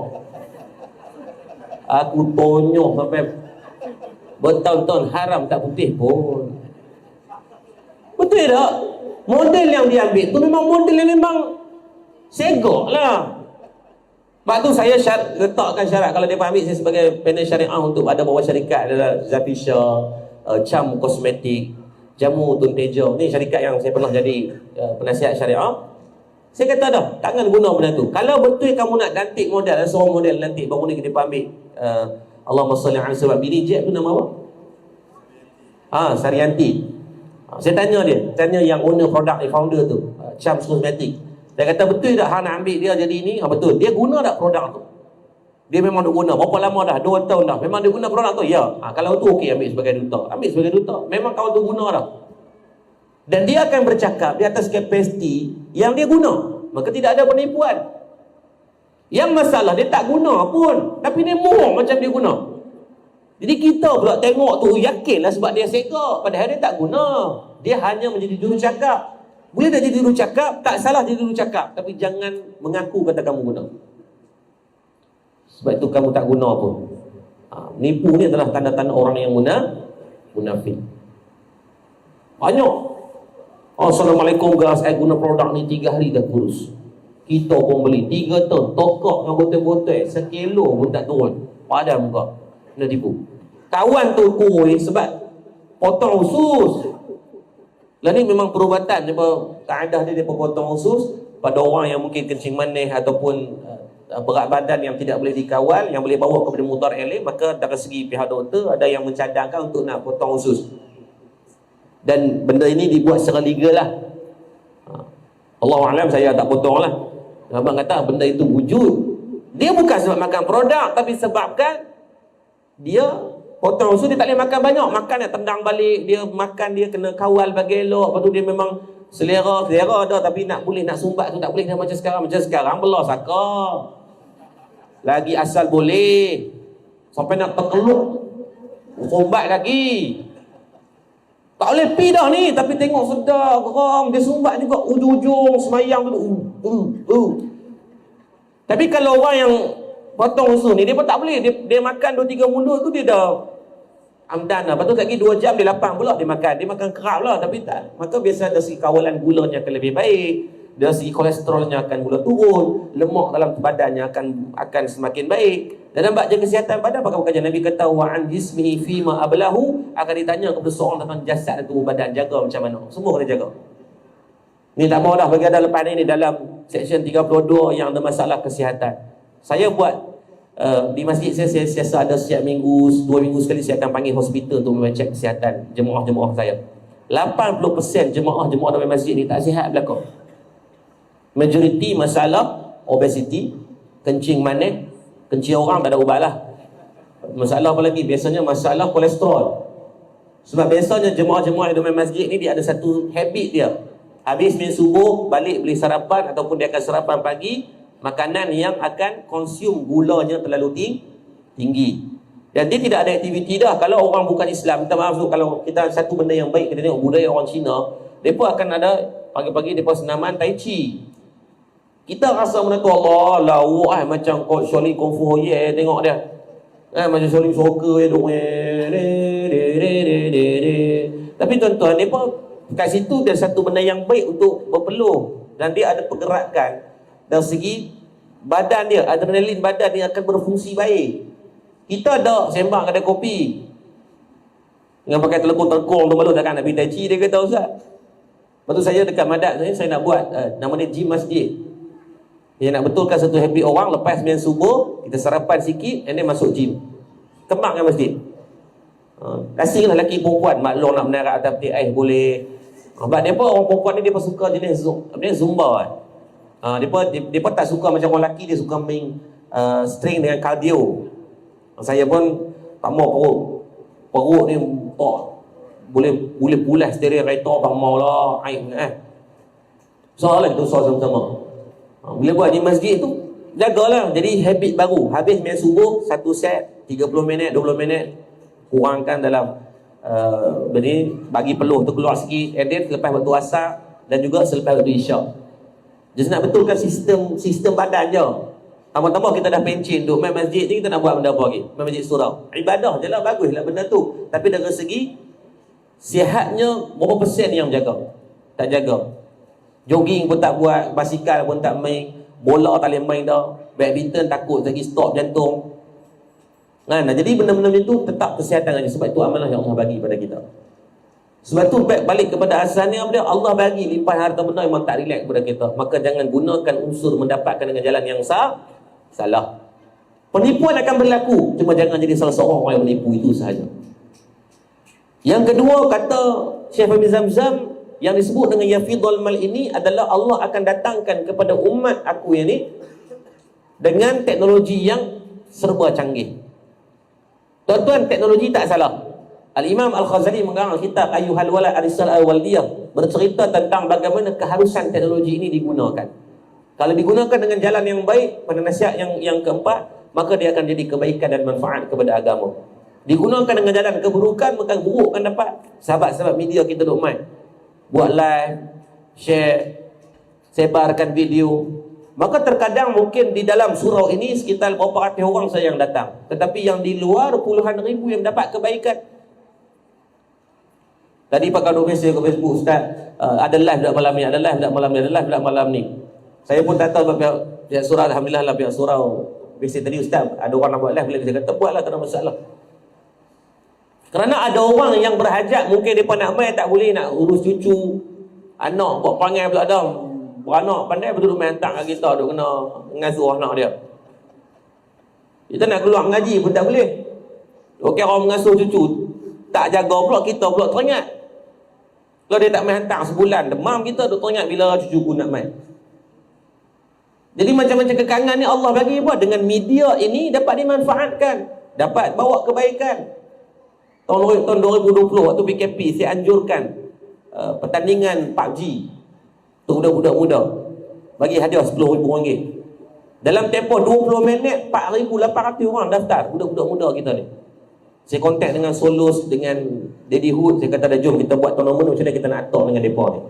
Aku tonyok sampai bertahun-tahun haram tak putih pun. Betul tak? Model yang dia ambil tu memang model yang memang segok lah. Sebab tu saya letakkan syarat. Kalau dia ambil saya sebagai panel syariah untuk ada bawah syarikat adalah Zafisha, Cham Kosmetik, Jamu Tun Tejo. Ni syarikat yang saya pernah jadi penasihat syariah. Saya kata dah, takkan guna benda tu. Kalau betul kamu nak ganti model, ada seorang model nanti baru ni kita ambil Allahumma salli ala sebab bini Jeb tu nama apa? Saryanti. Saya tanya yang owner produk ni, founder tu, Cham Kosmetik. Dia kata betul tak hang nak ambil dia jadi ni? Betul. Dia guna tak produk tu? Dia memang dia guna. Berapa lama dah? 2 tahun dah. Memang dia guna produk tu? Ya. Kalau tu okey ambil sebagai duta. Ambil sebagai duta. Memang kawan tu guna dah. Dan dia akan bercakap di atas kapasiti yang dia guna. Maka tidak ada penipuan. Yang masalah dia tak guna pun. Tapi dia murah macam dia guna. Jadi kita pula tengok tu yakinlah sebab dia seka. Padahal dia tak guna. Dia hanya menjadi jurucakap. Boleh tak jadi juru cakap? Tak salah jadi juru cakap. Tapi jangan mengaku kata kamu guna. Sebab itu kamu tak guna pun. Nipu ni adalah tanda-tanda orang yang munafik. Banyak. Assalamualaikum guys, saya guna produk ni 3 hari dah kurus. Kita pun beli 3 ton. Tokok dengan botol-botol 1 kilo pun tak turun. Padahal muka. Kena tipu. Kawan tu kuih sebab potong usus. Lah ni memang perubatan dia kaedah dia potong usus pada orang yang mungkin kencing manis ataupun berat badan yang tidak boleh dikawal, yang boleh bawa kepada mudarat yang lain, maka dari segi pihak doktor ada yang mencadangkan untuk nak potong usus. Dan benda ini dibuat secara legal lah. Allahu'alam, saya tak potong lah. Abang kata benda itu wujud. Dia bukan sebab makan produk, tapi sebabkan dia potong usus, dia tak boleh makan banyak. Makan dia tendang balik, dia makan dia kena kawal bagi elok. Lepas tu dia memang selera dah, tapi nak sumbat tu tak boleh dah macam sekarang. Macam sekarang belah saka. Lagi asal boleh. Sampai nak terkeluk sumbat lagi. Tak boleh pi dah ni, tapi tengok sedar geram, dia sumbat juga ujung-ujung semayang tu. Tapi kalau orang yang potong usus ni, dia pun tak boleh. Dia makan 2-3 mulut tu dia dah amdan lah. Lepas tu lagi 2 jam dia lapang pula dia makan. Dia makan kerap lah, tapi tak. Maka biasa dari segi kawalan gulanya akan lebih baik. Dari segi kolesterolnya akan mula turun. Lemak dalam badannya akan semakin baik. Dan nampak jaga kesihatan badan, pakai kajian Nabi kata wa'an jismihi fima ablahu, akan ditanya kepada seorang tentang jasad dan tubuh badan, jaga macam mana. Semua kena jaga. Ni tak mau dah bagi ada lepas ni dalam section 32 yang ada masalah kesihatan. Saya buat di masjid saya siasa ada setiap minggu, 2 minggu sekali saya akan panggil hospital untuk cek kesihatan jemaah-jemaah saya. 80% jemaah-jemaah dalam masjid ni tak sihat belakang. Majoriti masalah obesity, kencing manis, kencing orang tak ada ubat lah. Masalah apa lagi? Biasanya masalah kolesterol. Sebab biasanya jemaah-jemaah yang dalam masjid ni dia ada satu habit dia. Habis minum subuh, balik beli sarapan ataupun dia akan sarapan pagi makanan yang akan konsum gulanya terlalu tinggi. Dan dia tidak ada aktiviti dah. Kalau orang bukan Islam, minta maaf tu, kalau kita satu benda yang baik, kita tengok budaya orang Cina, mereka akan ada pagi-pagi mereka senaman tai chi. Kita rasa benda tu Allah lawak macam Sholi Kung Fu Hoye, tengok dia. Macam Sholi Soccer Tapi tuan-tuan, mereka kat situ dia satu benda yang baik untuk berpeluh. Dan dia ada pergerakan dari segi badan dia, adrenalin badan dia akan berfungsi baik. Kita ada sembang kedai kopi dengan pakai telekung-telekung tu malu takkan nak pergi tai chi, dia kata ustaz. Lepas tu saya dekat Madat saya nak buat nama dia gym masjid. Dia nak betulkan satu habit orang, lepas main subuh kita sarapan sikit and then masuk gym. Kemakkan masjid. Asinglah lelaki perempuan maklum nak menarak atas peti ais boleh. Sebab dia apa orang perempuan ni dia suka jenis Zumba kan. Dia tak suka macam orang lelaki, dia suka main string dengan cardio. Saya pun tak mau perut ni boleh pulas steering kereta tak mau lah aib soalan tu soal sama-sama. Bila buat di masjid tu jagalah, jadi habit baru. Habis main subuh satu set 30 minit 20 minit, kurangkan dalam bagi peluh tu keluar sikit, edit selepas waktu asar dan juga selepas waktu isyak. Just nak betulkan sistem badan je. Tambah-tambah kita dah pencin duk main masjid ni, kita nak buat benda apa lagi? Main masjid surau. Ibadah je lah, baguslah benda tu. Tapi dari segi sihatnya berapa persen yang jaga? Tak jaga. Jogging pun tak buat, basikal pun tak main, bola tak boleh main dah, badminton takut lagi stop jantung. Jadi benda-benda itu tetap kesihatan aja. Sebab itu amanah yang Allah bagi pada kita. Sebab tu balik kepada asalnya, Allah bagi limpahan harta benda memang tak relax kepada kita. Maka jangan gunakan unsur mendapatkan dengan jalan yang salah. Penipuan akan berlaku, cuma jangan jadi salah seorang orang yang menipu, itu sahaja. Yang kedua, kata Syekh Fahmi Zamzam, yang disebut dengan yafidul mal ini adalah Allah akan datangkan kepada umat aku yang ni dengan teknologi yang serba canggih. Tuan-tuan, teknologi tak salah. Al-Imam Al-Ghazali mengarang kitab Ayyuhal Walad Ar-Risalah Al-Waldiyah, bercerita tentang bagaimana keharusan teknologi ini digunakan. Kalau digunakan dengan jalan yang baik, pada nasihat yang keempat, maka dia akan jadi kebaikan dan manfaat kepada agama. Digunakan dengan jalan keburukan, maka buruk akan dapat. Sahabat-sahabat media kita duk main, buat live, share, sebarkan video. Maka terkadang mungkin di dalam surau ini sekitar beberapa ratus orang saja yang datang, tetapi yang di luar puluhan ribu yang dapat kebaikan. Tadi pakai mesej ke Facebook, Ustaz, ada live dak malam ni, ada live dak malam ni, ada live dak malam ni. Saya pun tak tahu pihak surau, alhamdulillah lah pihak surau mesej tadi, Ustaz, ada orang nak buat live, boleh saya kata buatlah, tak ada masalah. Kerana ada orang yang berhajat, mungkin depa nak main tak boleh, nak urus cucu, anak buat perangai pula dah. Beranak pandai betul main hantar kat kita, duk kena ngasuh anak dia. Kita nak keluar mengaji pun tak boleh. Okey, orang mengasuh cucu tak jaga pula, kita pula teringat. Kalau dia tak main hantar sebulan, demam kita duk teringat bila cucuku nak main. Jadi macam-macam kekangan ni Allah bagi buat dengan media ini dapat dimanfaatkan, dapat bawa kebaikan. Tahun 2020 waktu PKP, saya anjurkan pertandingan PUBG untuk budak-budak muda, bagi hadiah RM10,000. Dalam tempoh 20 minit 4,800 orang daftar, budak-budak muda kita ni. Saya kontak dengan Solos, dengan Daddy Hood, saya kata dah jom kita buat tournament, macam mana kita nak atur dengan mereka ni.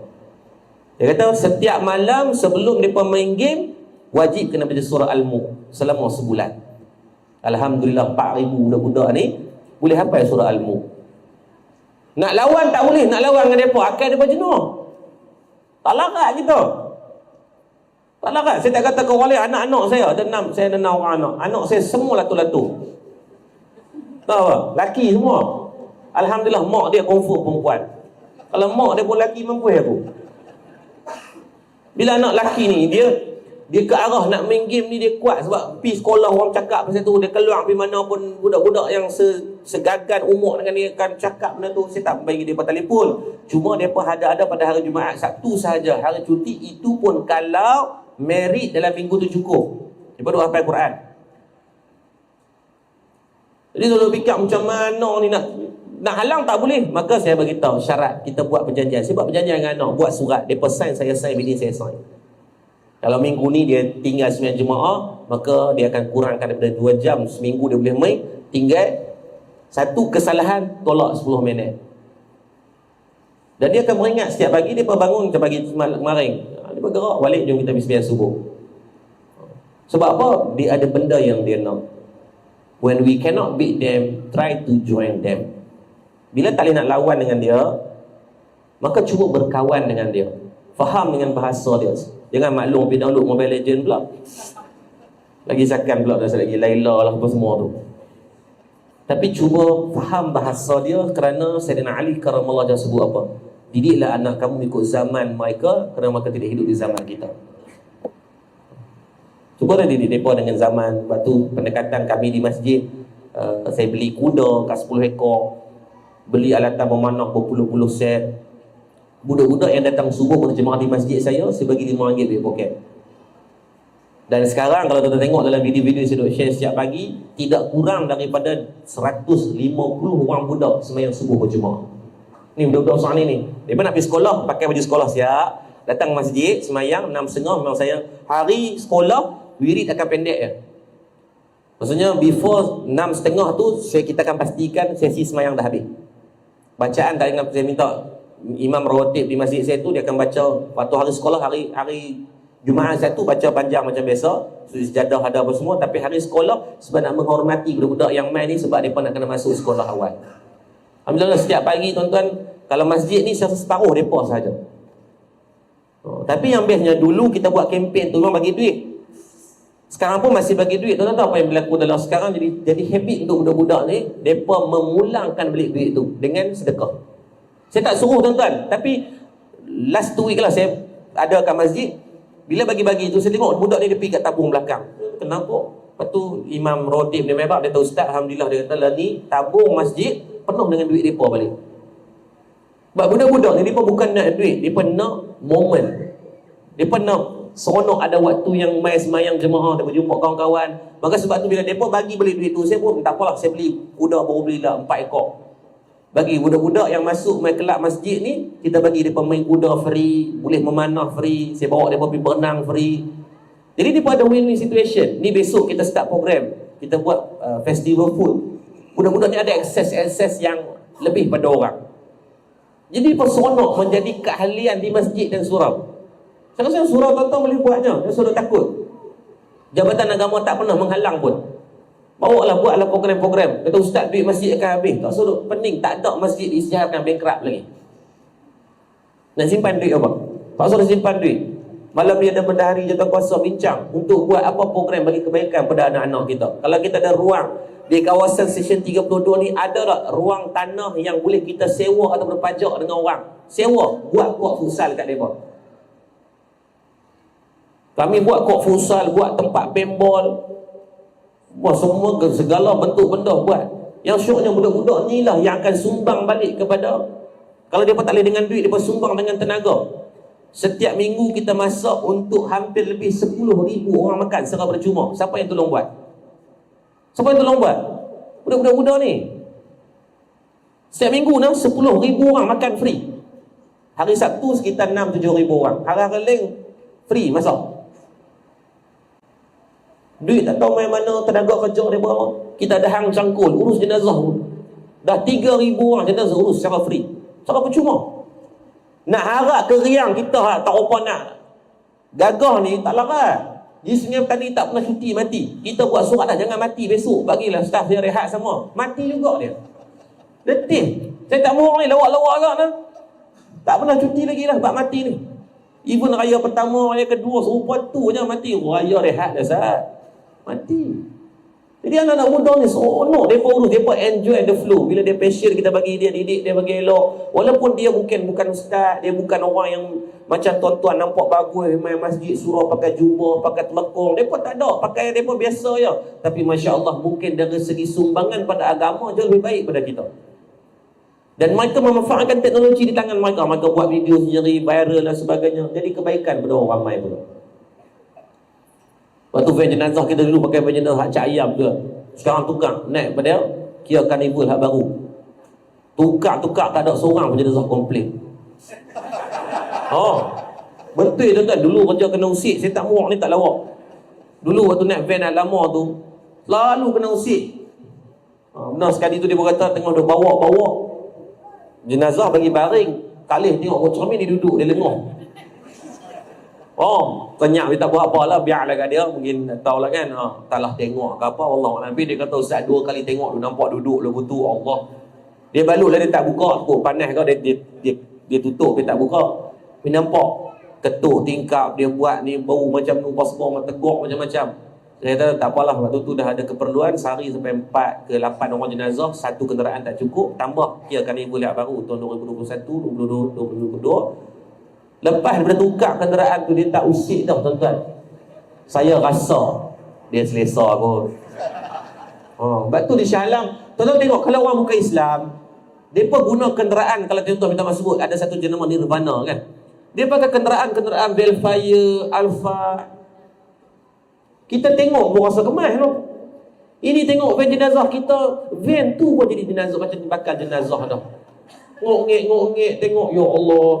Dia kata setiap malam sebelum mereka main game, wajib kena baca surah Al-Mulk selama sebulan. Alhamdulillah 4,000 budak-budak ni boleh hafal surah Al-Mulk. Nak lawan tak boleh, nak lawan dengan mereka, akan mereka jenuh. Tak larat kita. Tak larat. Saya tak kata kau oleh anak-anak saya. Saya ada 6 orang anak. Anak saya semua latu-latu. Tahu tak? Laki semua. Alhamdulillah mak dia kungfu perempuan. Kalau mak dia pun laki, mampu aku. Bila anak laki ni, dia ke arah nak main game ni, dia kuat. Sebab pergi sekolah orang cakap pasal tu, dia keluar pergi mana pun, budak-budak yang segagan umur dengan dia akan cakap benda tu. Saya tak bagi dia per telefon. Cuma dia pun ada pada hari Jumaat, Sabtu sahaja, hari cuti. Itu pun kalau merit dalam minggu tu cukup. Dia pun hafal Quran. Jadi kalau fikir macam mana ni nak halang tak boleh. Maka saya bagi tahu syarat, kita buat perjanjian. Saya buat perjanjian dengan anak, buat surat, dia sign, saya sign, bini saya sign. Kalau minggu ni dia tinggal 9 jemaah, maka dia akan kurangkan daripada 2 jam seminggu dia boleh main, tinggal satu kesalahan tolak 10 minit. Dan dia akan beringat setiap pagi. Dia bangun macam pagi kemarin, dia bergerak balik, jom kita bismillah subuh. Sebab apa? Dia ada benda yang dia nak. When we cannot beat them, try to join them. Bila tak boleh nak lawan dengan dia, maka cuba berkawan dengan dia, faham dengan bahasa dia. Jangan maklum pergi download Mobile Legend pula. Lagi sakan pula dah lagi Laila lah apa semua tu. Tapi cuba faham bahasa dia, kerana Sayyidina Ali karamallahu wajhahu sebut apa? Didiklah anak kamu ikut zaman mereka, kerana mereka tidak hidup di zaman kita. Cuba dah didik mereka dengan zaman. Lepas tu pendekatan kami di masjid, saya beli kuda kat 10 ekor, beli alatan memanah berpuluh-puluh set. Budak-budak yang datang subuh berjemaah di masjid saya bagi RM5 duit poket. Dan sekarang kalau tuan tengok dalam video-video saya duk share setiap pagi, tidak kurang daripada 150 orang budak sembahyang subuh berjemaah. Ni budak-budak besar ni. Dia nak pergi sekolah, pakai baju sekolah siap, datang masjid, sembahyang 6.30 memang saya. Hari sekolah, wirid akan pendek je. Maksudnya before 6.30 tu kita akan pastikan sesi sembahyang dah habis. Bacaan tak ingat, saya minta imam rawatib di masjid saya tu, dia akan baca waktu hari sekolah, hari Jumaat satu baca panjang macam biasa, suri sejadah ada apa semua. Tapi hari sekolah sebab nak menghormati budak-budak yang main ni, sebab mereka nak kena masuk sekolah awal. Alhamdulillah setiap pagi tuan-tuan, kalau masjid ni separuh mereka sahaja. Tapi yang bestnya dulu kita buat kempen tu memang bagi duit. Sekarang pun masih bagi duit. Tuan-tuan tahu apa yang berlaku dalam sekarang, jadi habit untuk budak-budak ni, mereka memulangkan balik duit tu dengan sedekah. Saya tak suruh tuan-tuan, tapi last 2 week lah saya ada kat masjid. Bila bagi-bagi tu, saya tengok budak ni dia pergi kat tabung belakang. Kenapa? Lepas tu imam rotib dia mebak, dia tahu ustaz, alhamdulillah, dia kata lah ni tabung masjid penuh dengan duit mereka balik. Sebab budak-budak ni mereka bukan nak duit, mereka nak moment. Mereka nak seronok ada waktu yang main semayang jemaah, dia berjumpa kawan-kawan. Maka sebab tu bila mereka bagi balik duit tu, saya pun tak apalah, saya beli kuda, baru belilah 4 ekor. Bagi budak-budak yang masuk main kelab masjid ni, kita bagi mereka main kuda free, boleh memanah free, saya bawa mereka pergi berenang free. Jadi mereka ada win-win situation. Ni besok kita start program, kita buat festival food. Budak-budak ni ada akses yang lebih pada orang. Jadi mereka seronok menjadi keahlian di masjid dan surau. Saya rasa surau tuan-tuan boleh buatnya, dia suruh takut. Jabatan agama tak pernah menghalang pun. Bawalah, buatlah program-program. Kata ustaz, duit masjid akan habis. Tak suruh, pening, tak ada masjid diisytiharkan bankrupt lagi. Nak simpan duit apa? Tak suruh simpan duit. Malam ni ada bendahari jawatankuasa bincang untuk buat apa program bagi kebaikan pada anak-anak kita. Kalau kita ada ruang di kawasan Seksyen 32 ni, ada tak ruang tanah yang boleh kita sewa atau berpajak dengan orang? Sewa, buat court futsal kat mereka. Kami buat court futsal, buat tempat paintball, buat semua segala bentuk benda buat. Yang syoknya budak-budak ni lah yang akan sumbang balik kepada, kalau dia tak boleh dengan duit, dia sumbang dengan tenaga. Setiap minggu kita masak untuk hampir lebih 10,000 orang makan secara percuma. Siapa yang tolong buat? Siapa yang tolong buat? Budak-budak ni. Setiap minggu 10,000 orang makan free. Hari Sabtu sekitar 6-7,000 orang. Hari-hari lain free masak. Duit tak tahu main mana, tenaga kerja dia berapa. Kita ada hang cangkul, urus jenazah pun. Dah 3,000 orang jenazah urus secara free, secara percuma. Nak harap keriang kita tak apa nak gagah ni, tak larat. Di Sungai Petani tak pernah cuti mati. Kita buat surat dah, jangan mati besok, bagilah staff dia rehat semua. Mati juga dia. Letih. Saya tak mahu ni lawak-lawak agak nah. Tak pernah cuti lagi lah bab mati ni. Even raya pertama, raya kedua, serupa tu je mati. Raya rehat dah saat mati. Jadi anak-anak muda ni seronok, mereka urus, mereka enjoy the flow. Bila dia passion, kita bagi dia, didik dia bagi elok. Walaupun dia bukan ustaz, dia bukan orang yang macam tuan-tuan nampak bagus main masjid surau pakai jubah, pakai telekong. Mereka tak ada, pakai mereka biasa je. Tapi Masya Allah, mungkin dari segi sumbangan pada agama jauh lebih baik pada kita. Dan mereka memanfaatkan teknologi di tangan mereka. Mereka buat video sendiri, viral dan sebagainya. Jadi kebaikan pada orang ramai pula. Waktu van jenazah kita dulu pakai van jenazah hak cak ayam ke. Sekarang tukar, naik pada kira karnival hak baru. Tukar tak ada seorang pun jenazah komplit. Oh, betul tuan-tuan. Dulu kerja kena usik, saya tak muak ni tak lawak. Dulu waktu naik van lama tu, selalu kena usik. Benar sekali tu dia berkata tengah dia bawa jenazah bagi baring. Kalih tengok cermin dia duduk, dia lengah. Oh, tanya dia tak buat apa lah, biarlah kat dia, mungkin tahu lah kan, taklah tengok ke apa, Allah Nabi dia kata ustaz 2 kali tengok dia nampak duduk lepas tu Allah. Dia balut lah, dia tak buka, takut panas kau, dia tutup, dia tak buka. Dia nampak ketuk tingkap dia buat ni bau macam numpas bom, teguk macam-macam. Saya kata tak apalah, waktu tu dah ada keperluan sehari sampai 4 ke 8 orang jenazah, satu kenderaan tak cukup, tambah kira karnival yang baru tahun 2021, 2022. Lepas daripada tukar kenderaan tu, dia tak usik dah tuan-tuan. Saya rasa dia selesa kot. Sebab tu di Shah Alam, tuan-tuan tengok kalau orang bukan Islam, mereka guna kenderaan, kalau tuan-tuan minta maaf sebut, ada satu jenama Nirvana kan. Dia pakai kenderaan Velfire, Alfa. Kita tengok pun rasa kemas tu. Ini tengok van jenazah kita, van tu pun jadi jenazah macam bakal jenazah dah. Ngok-ngek tengok, ya Allah.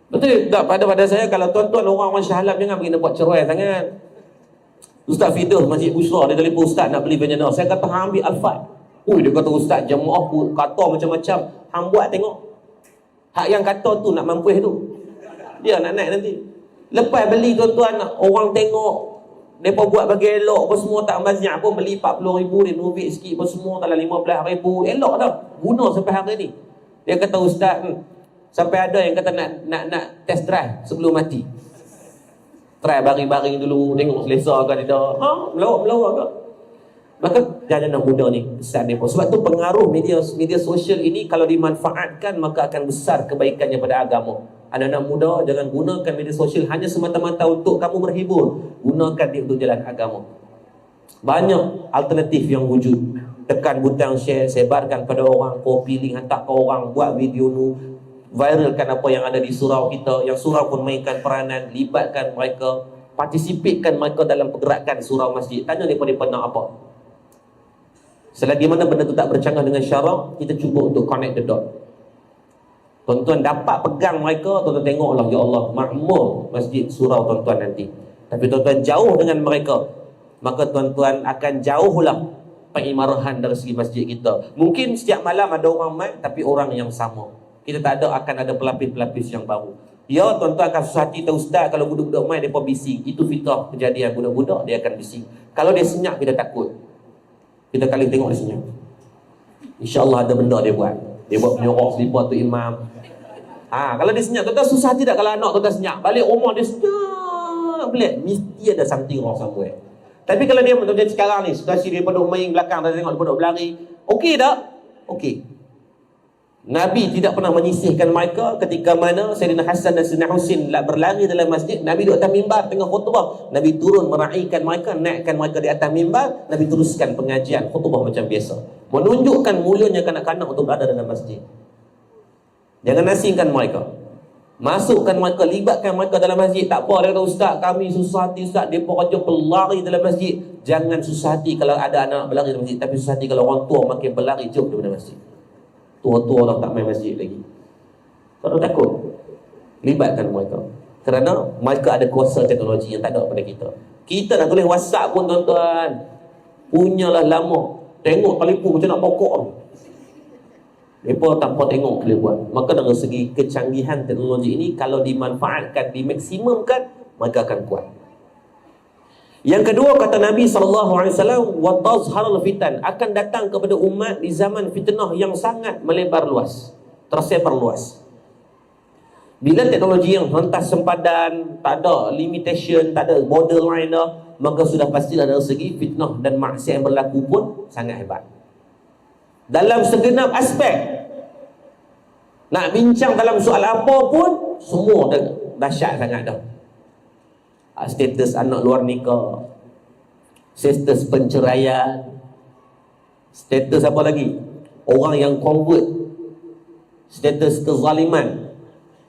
Betul tak pada saya kalau tuan-tuan orang Shah Alam jangan pergi nak buat cerai sangat. Ustaz Fidah Masjid Busra dia telefon ustaz nak beli van jenazah. Saya kata hang ambil Alphard. Dia kata ustaz jemaah kata macam-macam. Hang buat tengok. Hak yang kata tu nak mampus tu. Dia nak naik nanti. Lepas beli tuan-tuan orang tengok mereka buat bagi elok apa semua tak maznya pun beli 40,000 renovate sikit apa semua dalam 15,000 elok dah guna sampai hari ni. Dia kata ustaz sampai ada yang kata nak test drive sebelum mati. Try baring-baring dulu tengok selesa ke tidak. Melawak ke. Maka jangan muda ni besar depa. Sebab tu pengaruh media sosial ini kalau dimanfaatkan maka akan besar kebaikannya pada agama. Anak-anak muda jangan gunakan media sosial hanya semata-mata untuk kamu berhibur. Gunakan dia untuk jalan agama. Banyak alternatif yang wujud. Tekan butang share, sebarkan pada orang, copy link hantar ke orang, buat video nu, viralkan apa yang ada di surau kita. Yang surau pun mainkan peranan, libatkan mereka, partisipatkan mereka dalam pergerakan surau masjid. Tanya mereka nak apa. Selagi mana benda tu tak bercanggah dengan syarak, kita cuba untuk connect the dot. Tuan-tuan dapat pegang mereka, tuan-tuan tengoklah, ya Allah, makmur masjid surau tuan-tuan nanti. Tapi tuan-tuan jauh dengan mereka, maka tuan-tuan akan jauhlah pengimarahan dari segi masjid kita. Mungkin setiap malam ada orang mai, tapi orang yang sama. Kita tak ada, akan ada pelapis-pelapis yang baru. Ya, tuan-tuan akan susah hati tahu ustaz, kalau budak-budak mai, mereka bising. Itu fitrah kejadian budak-budak, dia akan bising. Kalau dia senyap, kita takut. Kita kali tengok dia senyap. InsyaAllah ada benda dia buat. Dia buat penyorok selipar tu imam. Kalau dia senyap, tuan-tuan susah tidak kalau anak tuan-tuan senyap. Balik rumah dia senyap belik. Mesti ada something wrong somewhere. Tapi kalau dia macam sekarang ni, situasi dia duduk main belakang, dia tengok dia duduk berlari. Okey tak? Okey. Nabi tidak pernah menyisihkan mereka ketika mana Sayyidina Hasan dan Sayyidina Husin berlari dalam masjid. Nabi duduk atas mimbar tengah khutbah. Nabi turun meraihkan mereka, naikkan mereka di atas mimbar. Nabi teruskan pengajian khutbah macam biasa. Menunjukkan mulianya kanak-kanak untuk berada dalam masjid. Jangan asingkan mereka. Masukkan mereka, libatkan mereka dalam masjid. Tak apa, dia kata ustaz kami susah hati ustaz, mereka kerja pelari dalam masjid. Jangan susah hati kalau ada anak berlari dalam masjid. Tapi susah hati kalau orang tua makin berlari jauh daripada masjid. Tua-tua dah tak main masjid lagi. Kalau takut, libatkan mereka. Kerana mereka ada kuasa teknologi yang tak ada pada kita. Kita dah tulis WhatsApp pun tuan-tuan, punyalah lama. Tengok telefon macam nak pokok. Mereka tanpa tengok boleh buat. Maka dari segi kecanggihan teknologi ini, kalau dimanfaatkan, dimaksimumkan, maka akan kuat. Yang kedua kata Nabi SAW, wa tazharul fitan, akan datang kepada umat di zaman fitnah yang sangat melebar luas, tersebar luas. Bila teknologi yang rentas sempadan, tak ada limitation, tak ada borderline dah, maka sudah pastilah dari segi fitnah dan maksiat yang berlaku pun sangat hebat. Dalam segenap aspek. Nak bincang dalam soal apa pun, semua dahsyat sangat dah. Status anak luar nikah, status penceraian, status apa lagi? Orang yang convert, status kezaliman.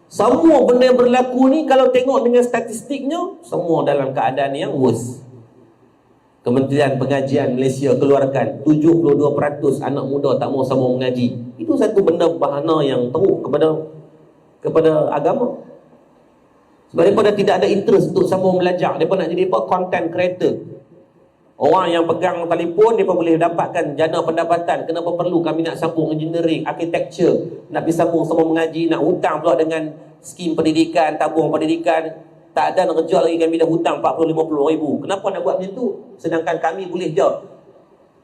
Semua benda yang berlaku ni kalau tengok dengan statistiknya, semua dalam keadaan yang worst. Kementerian Pengajian Malaysia keluarkan 72% anak muda tak mau sama mengaji. Itu satu benda bahana yang teruk kepada agama. Sebab mereka dah tidak ada interest untuk sama belajar. Mereka nak jadi apa? Content creator. Orang yang pegang telefon, mereka boleh dapatkan jana pendapatan. Kenapa perlu kami nak sambung engineering, architecture, nak pergi sambung sama mengaji, nak hutang pula dengan skim pendidikan, tabung pendidikan. Tak ada nak kerja lagi, kami dah hutang 40-50 ribu. Kenapa nak buat macam tu? Sedangkan kami boleh je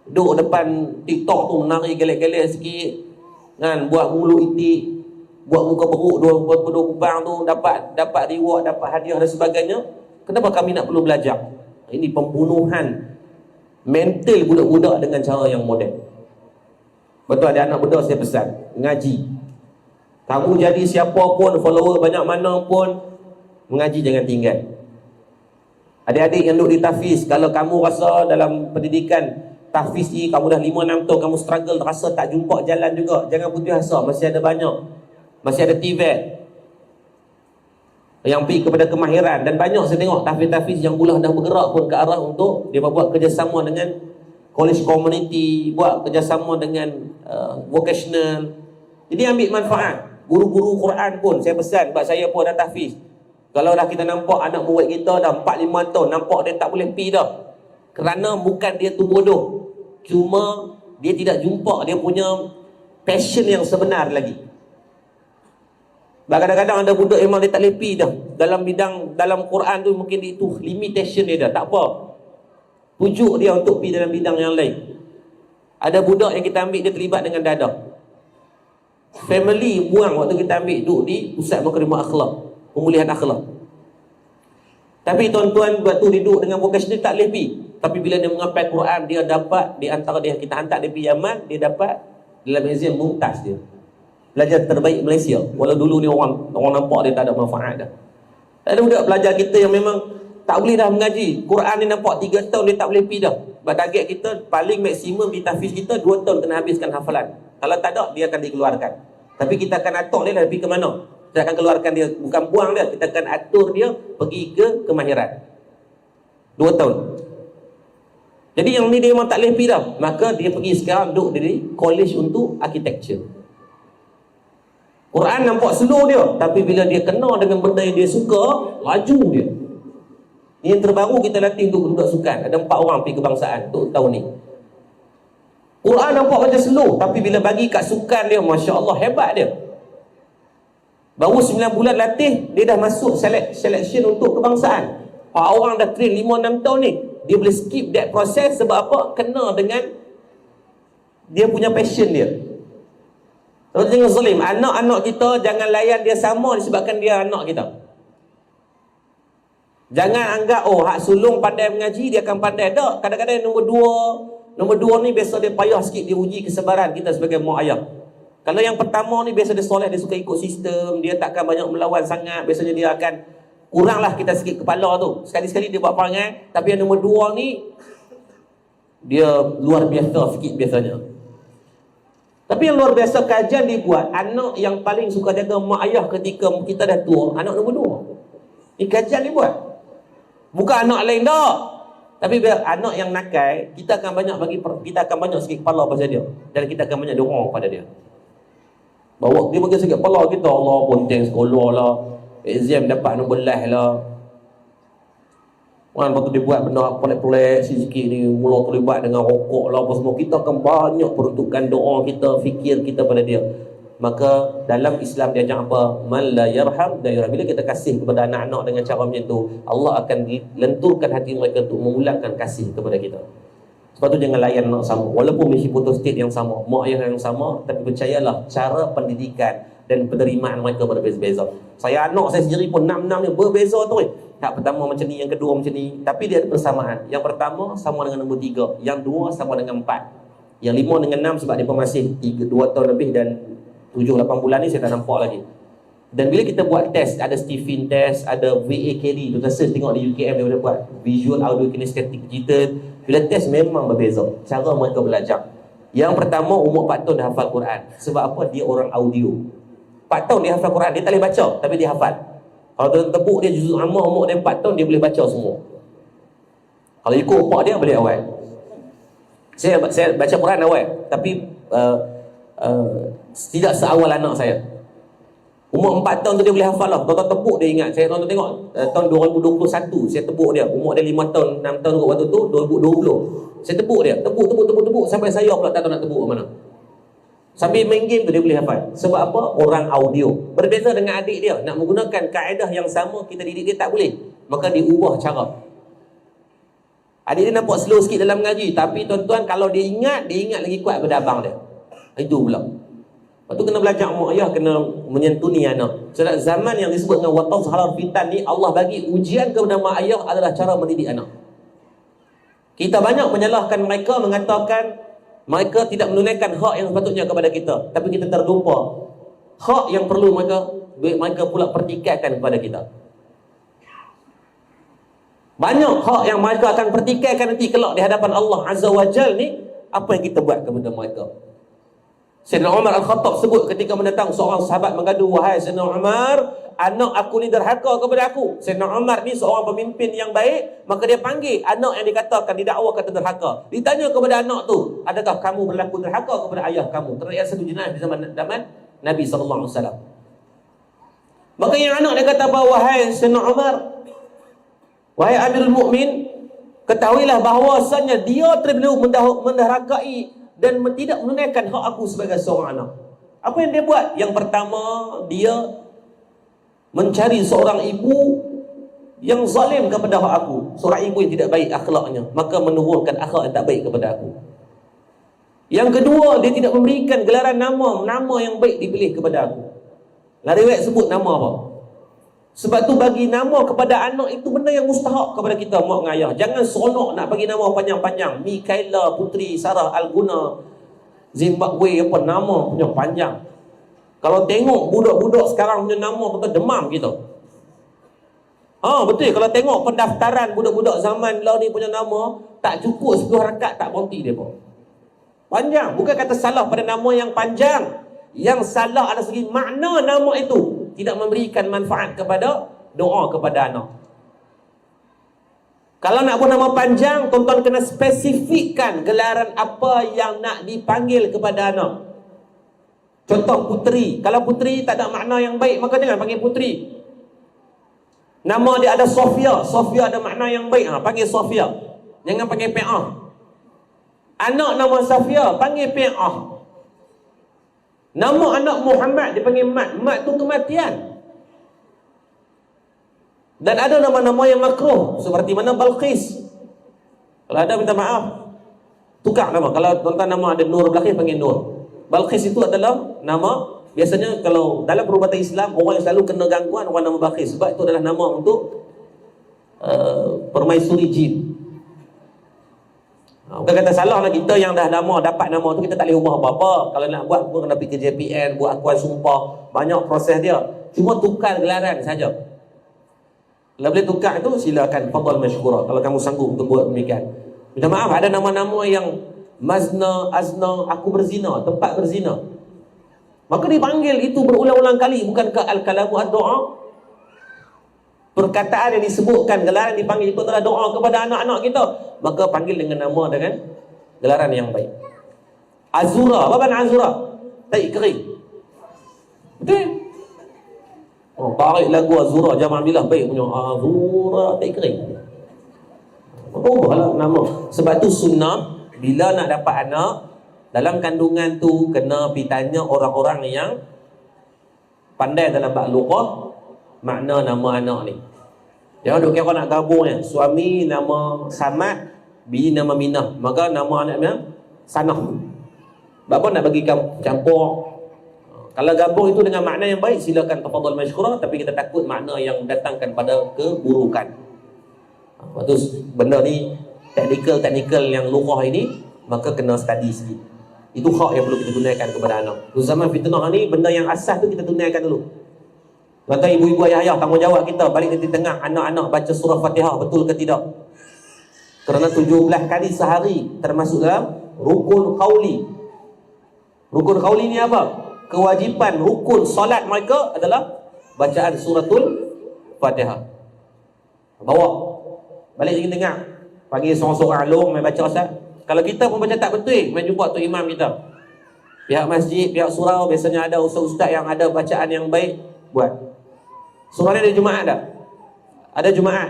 duduk depan TikTok tu menari gelek-gelek sikit kan, buat mulut itik, buat muka beruk dua kubang tu, dapat reward, dapat hadiah dan sebagainya. Kenapa kami nak perlu belajar? Ini pembunuhan mental budak-budak dengan cara yang moden. Betul, ada anak muda saya pesan, ngaji. Kamu jadi siapa pun, follower banyak mana pun, mengaji jangan tinggal. Adik-adik yang duduk di tahfiz, kalau kamu rasa dalam pendidikan tahfiz ni kamu dah 5-6 tahun kamu struggle, rasa tak jumpa jalan juga, jangan putus asa, masih ada banyak. Masih ada TVET. yang pergi kepada kemahiran. Dan banyak saya tengok tahfiz-tahfiz yang pula dah bergerak pun ke arah untuk dia buat kerjasama dengan college community, buat kerjasama dengan vocational. Jadi ambil manfaat. Guru-guru Quran pun saya pesan, sebab saya pun ada tahfiz, kalau dah kita nampak anak murid kita dah 4-5 tahun, nampak dia tak boleh pergi dah, kerana bukan dia tu bodoh, cuma dia tidak jumpa dia punya passion yang sebenar lagi. Kadang-kadang ada budak memang dia tak boleh pergi dah dalam bidang, dalam Quran tu mungkin itu limitation dia dah, tak apa, pujuk dia untuk pergi dalam bidang yang lain. Ada budak yang kita ambil dia terlibat dengan dadah, family buang waktu kita ambil duduk di pusat makrimah akhlak, pemulihan akhlak. Tapi tuan-tuan waktu dia duduk dengan vocational tak boleh pergi, tapi bila dia mengapai Quran, dia dapat di antara dia, kita hantar dia pergi Yaman, dia dapat dalam exam mumtaz, dia belajar terbaik Malaysia. Walau dulu ni orang nampak dia tak ada manfaat dah. Ada budak pelajar kita yang memang tak boleh dah mengaji Quran ni, nampak 3 tahun dia tak boleh pergi dah. Sebab target kita paling maksimum di tahfiz kita 2 tahun kena habiskan hafalan. Kalau tak ada, dia akan dikeluarkan. Tapi kita akan atur dia dah pergi ke mana. Kita akan keluarkan dia, bukan buang dia, kita akan atur dia pergi ke kemahiran 2 tahun. Jadi yang ni dia memang tak boleh pergi dah, maka dia pergi sekarang duduk di college untuk architecture. Quran nampak slow dia, tapi bila dia kena dengan benda yang dia suka, laju dia. Ini yang terbaru kita latih untuk budak sukan. Ada 4 orang pergi kebangsaan untuk tahun ni. Quran nampak macam slow, tapi bila bagi kat sukan dia, Masya Allah, hebat dia. Baru 9 bulan latih, dia dah masuk selection untuk kebangsaan. Orang dah train 5-6 tahun ni, dia boleh skip that process. Sebab apa? Kena dengan dia punya passion dia. Kalau tengok zalim, anak-anak kita jangan layan dia sama disebabkan dia anak kita. Jangan anggap, oh hak sulung pandai mengaji, dia akan pandai. Tak, kadang-kadang nombor dua ni biasa dia payah sikit, dia uji kesabaran kita sebagai mak ayah. Kalau yang pertama ni biasa dia soleh, dia suka ikut sistem, dia takkan banyak melawan sangat, biasanya dia akan kuranglah kita sikit kepala tu. Sekali-sekali dia buat perangai. Tapi yang nombor 2 ni, dia luar biasa sikit biasanya. Tapi yang luar biasa, kajian dibuat, anak yang paling suka jaga mak ayah ketika kita dah tua, anak nombor 2. Ini kajian dibuat. Bukan anak lain tak. Tapi bila anak yang nakal, kita akan banyak sikit kepala pasal dia, dan kita akan banyak dorong pada dia. Bawa dia bagi sikit kepala kita, Allah ponteng sekolah lah, exam dapat nombor lah lah. Kan lepas tu dia buat benda pelik-pelik sikit ni, mula terlibat dengan rokok lah apa semua. Kita akan banyak peruntukan doa kita, fikir kita pada dia. Maka dalam Islam dia ajar apa? Man la yarham la yarham. Bila kita kasih kepada anak-anak dengan cara macam tu, Allah akan lenturkan hati mereka untuk memulangkan kasih kepada kita. Sebab tu jangan layan anak sama, walaupun mesti putus state yang sama, mak ayah yang sama, tapi percayalah cara pendidikan dan penerimaan mereka berbeza-beza. Anak saya sendiri pun 6 ni berbeza tu. Tak pertama macam ni, yang kedua macam ni, tapi dia ada persamaan. Yang pertama sama dengan nombor 3, yang 2 sama dengan 4, yang 5 dengan 6 sebab dia pun masih 2 tahun lebih dan 7-8 bulan ni saya tak nampak lagi. Dan bila kita buat test, ada Stephen test, ada VAKD, tu search tengok di UKM dia boleh buat Visual Audio Kinesthetic Digital. Bila test memang berbeza cara mereka belajar. Yang pertama umur 4 tahun dah hafal Quran. Sebab apa? Dia orang audio. 4 tahun dia hafal Quran, dia tak boleh baca tapi dia hafal. Kalau tuan tebuk dia juzuk amma, umur dia 4 tahun, dia boleh baca semua. Kalau ikut opak dia boleh awal. Saya baca Quran awal, tapi tidak seawal anak saya. Umur 4 tahun tu dia boleh hafal lah. Tuan-tuan tebuk dia ingat. Saya tuan-tuan tengok tahun 2021 saya tebuk dia. Umur dia 5 tahun, 6 tahun kot waktu tu, 2020. Saya tebuk dia, tebuk sampai saya pula tak tahu nak tebuk ke mana. Sambil main game tu dia boleh hafal. Sebab apa? Orang audio. Berbeza dengan adik dia, nak menggunakan kaedah yang sama, kita didik dia tak boleh. Maka dia ubah cara. Adik dia nampak slow sikit dalam mengaji, tapi tuan-tuan kalau dia ingat lagi kuat daripada abang dia. Itu pula. Lepas tu kena belajar mak ayah, kena menyentuni anak. Sebab zaman yang disebut dengan watazharar fitan ni, Allah bagi ujian kepada mak ayah adalah cara mendidik anak. Kita banyak menyalahkan mereka, mengatakan mereka tidak menunaikan hak yang sepatutnya kepada kita. Tapi kita terlupa hak yang perlu mereka pula pertikaikan kepada kita. Banyak hak yang mereka akan pertikaikan nanti kelak di hadapan Allah Azza wa Jal ni. Apa yang kita buat kepada mereka? Sayyidina Umar Al-Khattab sebut ketika mendatang seorang sahabat mengadu, wahai Sayyidina Umar, anak aku ni derhaka kepada aku. Sayyidina Umar ni seorang pemimpin yang baik, maka dia panggil anak yang dikatakan, didakwa kata derhaka. Ditanya kepada anak tu, adakah kamu berlaku derhaka kepada ayah kamu? Terdapat satu jenayah di zaman Nabi SAW. Maka yang anak dia kata, wahai Sayyidina Umar, wahai Amirul Mukmin, ketahuilah bahawasanya dia terbelakang menderhakai dan tidak menunaikan hak aku sebagai seorang anak. Apa yang dia buat? Yang pertama, dia mencari seorang ibu yang zalim kepada hak aku, seorang ibu yang tidak baik akhlaknya, maka menurunkan akhlak yang tak baik kepada aku. Yang kedua, dia tidak memberikan gelaran nama yang baik dipilih kepada aku. Riwayat sebut nama apa? Sebab tu bagi nama kepada anak itu benda yang mustahak kepada kita, mak dengan ayah. Jangan seronok nak bagi nama panjang-panjang. Mikaela Putri Sarah Alguna Zimbabwe, apa nama punya panjang. Kalau tengok budak-budak sekarang punya nama, betul demam kita. Betul, kalau tengok pendaftaran budak-budak zaman lah ni punya nama, tak cukup 10 harakat tak berhenti dia pun. Panjang. Bukan kata salah pada nama yang panjang. Yang salah adalah segi makna nama itu tidak memberikan manfaat kepada doa kepada anak. Kalau nak buat nama panjang, tuan-tuan kena spesifikkan gelaran apa yang nak dipanggil kepada anak. Contoh puteri. Kalau puteri tak ada makna yang baik, maka jangan panggil puteri. Nama dia ada Sofia. Sofia ada makna yang baik, panggil Sofia. Jangan panggil P.A. Anak nama Sofia, panggil P.A. Nama anak Muhammad dipanggil Mat. Mat tu kematian. Dan ada nama-nama yang makruh, seperti mana Balqis. Kalau ada, minta maaf, tukar nama. Kalau tuan-tuan nama ada Nur belakang, panggil Nur. Balqis itu adalah nama, biasanya kalau dalam perubatan Islam, orang yang selalu kena gangguan orang nama Balqis, sebab itu adalah nama untuk permaisuri jin. Bukan kata salah lah, kita yang dah lama dapat nama tu, kita tak boleh ubah apa-apa. Kalau nak buat pun kena pergi ke JPN, buat akuan sumpah, banyak proses dia. Cuma tukar gelaran saja. Kalau boleh tukar itu, silakan, fadal masykurah, kalau kamu sanggup untuk buat demikian. Minta maaf, ada nama-nama yang Mazna, Azna, aku berzina, tempat berzina, maka dipanggil itu berulang-ulang kali. Bukankah al-kalamu ad-doa? Perkataan yang disebutkan, gelaran dipanggil itu adalah doa kepada anak-anak kita, maka panggil dengan nama, dengan gelaran yang baik. Azura, apa makna Azura? Tai kering. Betul? Tarik lagu Azura, jamaah bilah baik punya Azura, tai kering. Maka ubahlah nama. Sebab tu sunnah, bila nak dapat anak, dalam kandungan tu kena pergi tanya orang-orang yang pandai dalam bab lughah makna nama anak ni. Jangan duk kira nak gabungnya. Suami nama Samad, bini nama Minah, maka nama anaknya Sanah. Sebab apa nak bagi campur? Kalau gabung itu dengan makna yang baik, silakan tafadhal masykurah, tapi kita takut makna yang datangkan pada keburukan. Lepas tu benda ni teknikal yang lughah ini, maka kena study sikit. Itu hak yang perlu kita tunaikan kepada anak. Zaman fitnah ni, benda yang asas tu kita tunaikan dulu. Maka ibu-ibu, ayah-ayah, tanggungjawab kita balik nanti tengah anak-anak baca surah Fatihah, betul ke tidak? Kerana 17 kali sehari termasuk dalam rukun qauli. Rukun qauli ni apa? Kewajipan rukun solat mereka adalah bacaan suratul Fatihah. Bawa balik lagi tengah, panggil seorang-seorang alung main baca Ustaz. Kalau kita pun baca tak betul, main jumpa tu imam kita, pihak masjid, pihak surau, biasanya ada ustaz-ustaz yang ada bacaan yang baik, buat. Surau ni ada Jumaat tak? Ada Jumaat.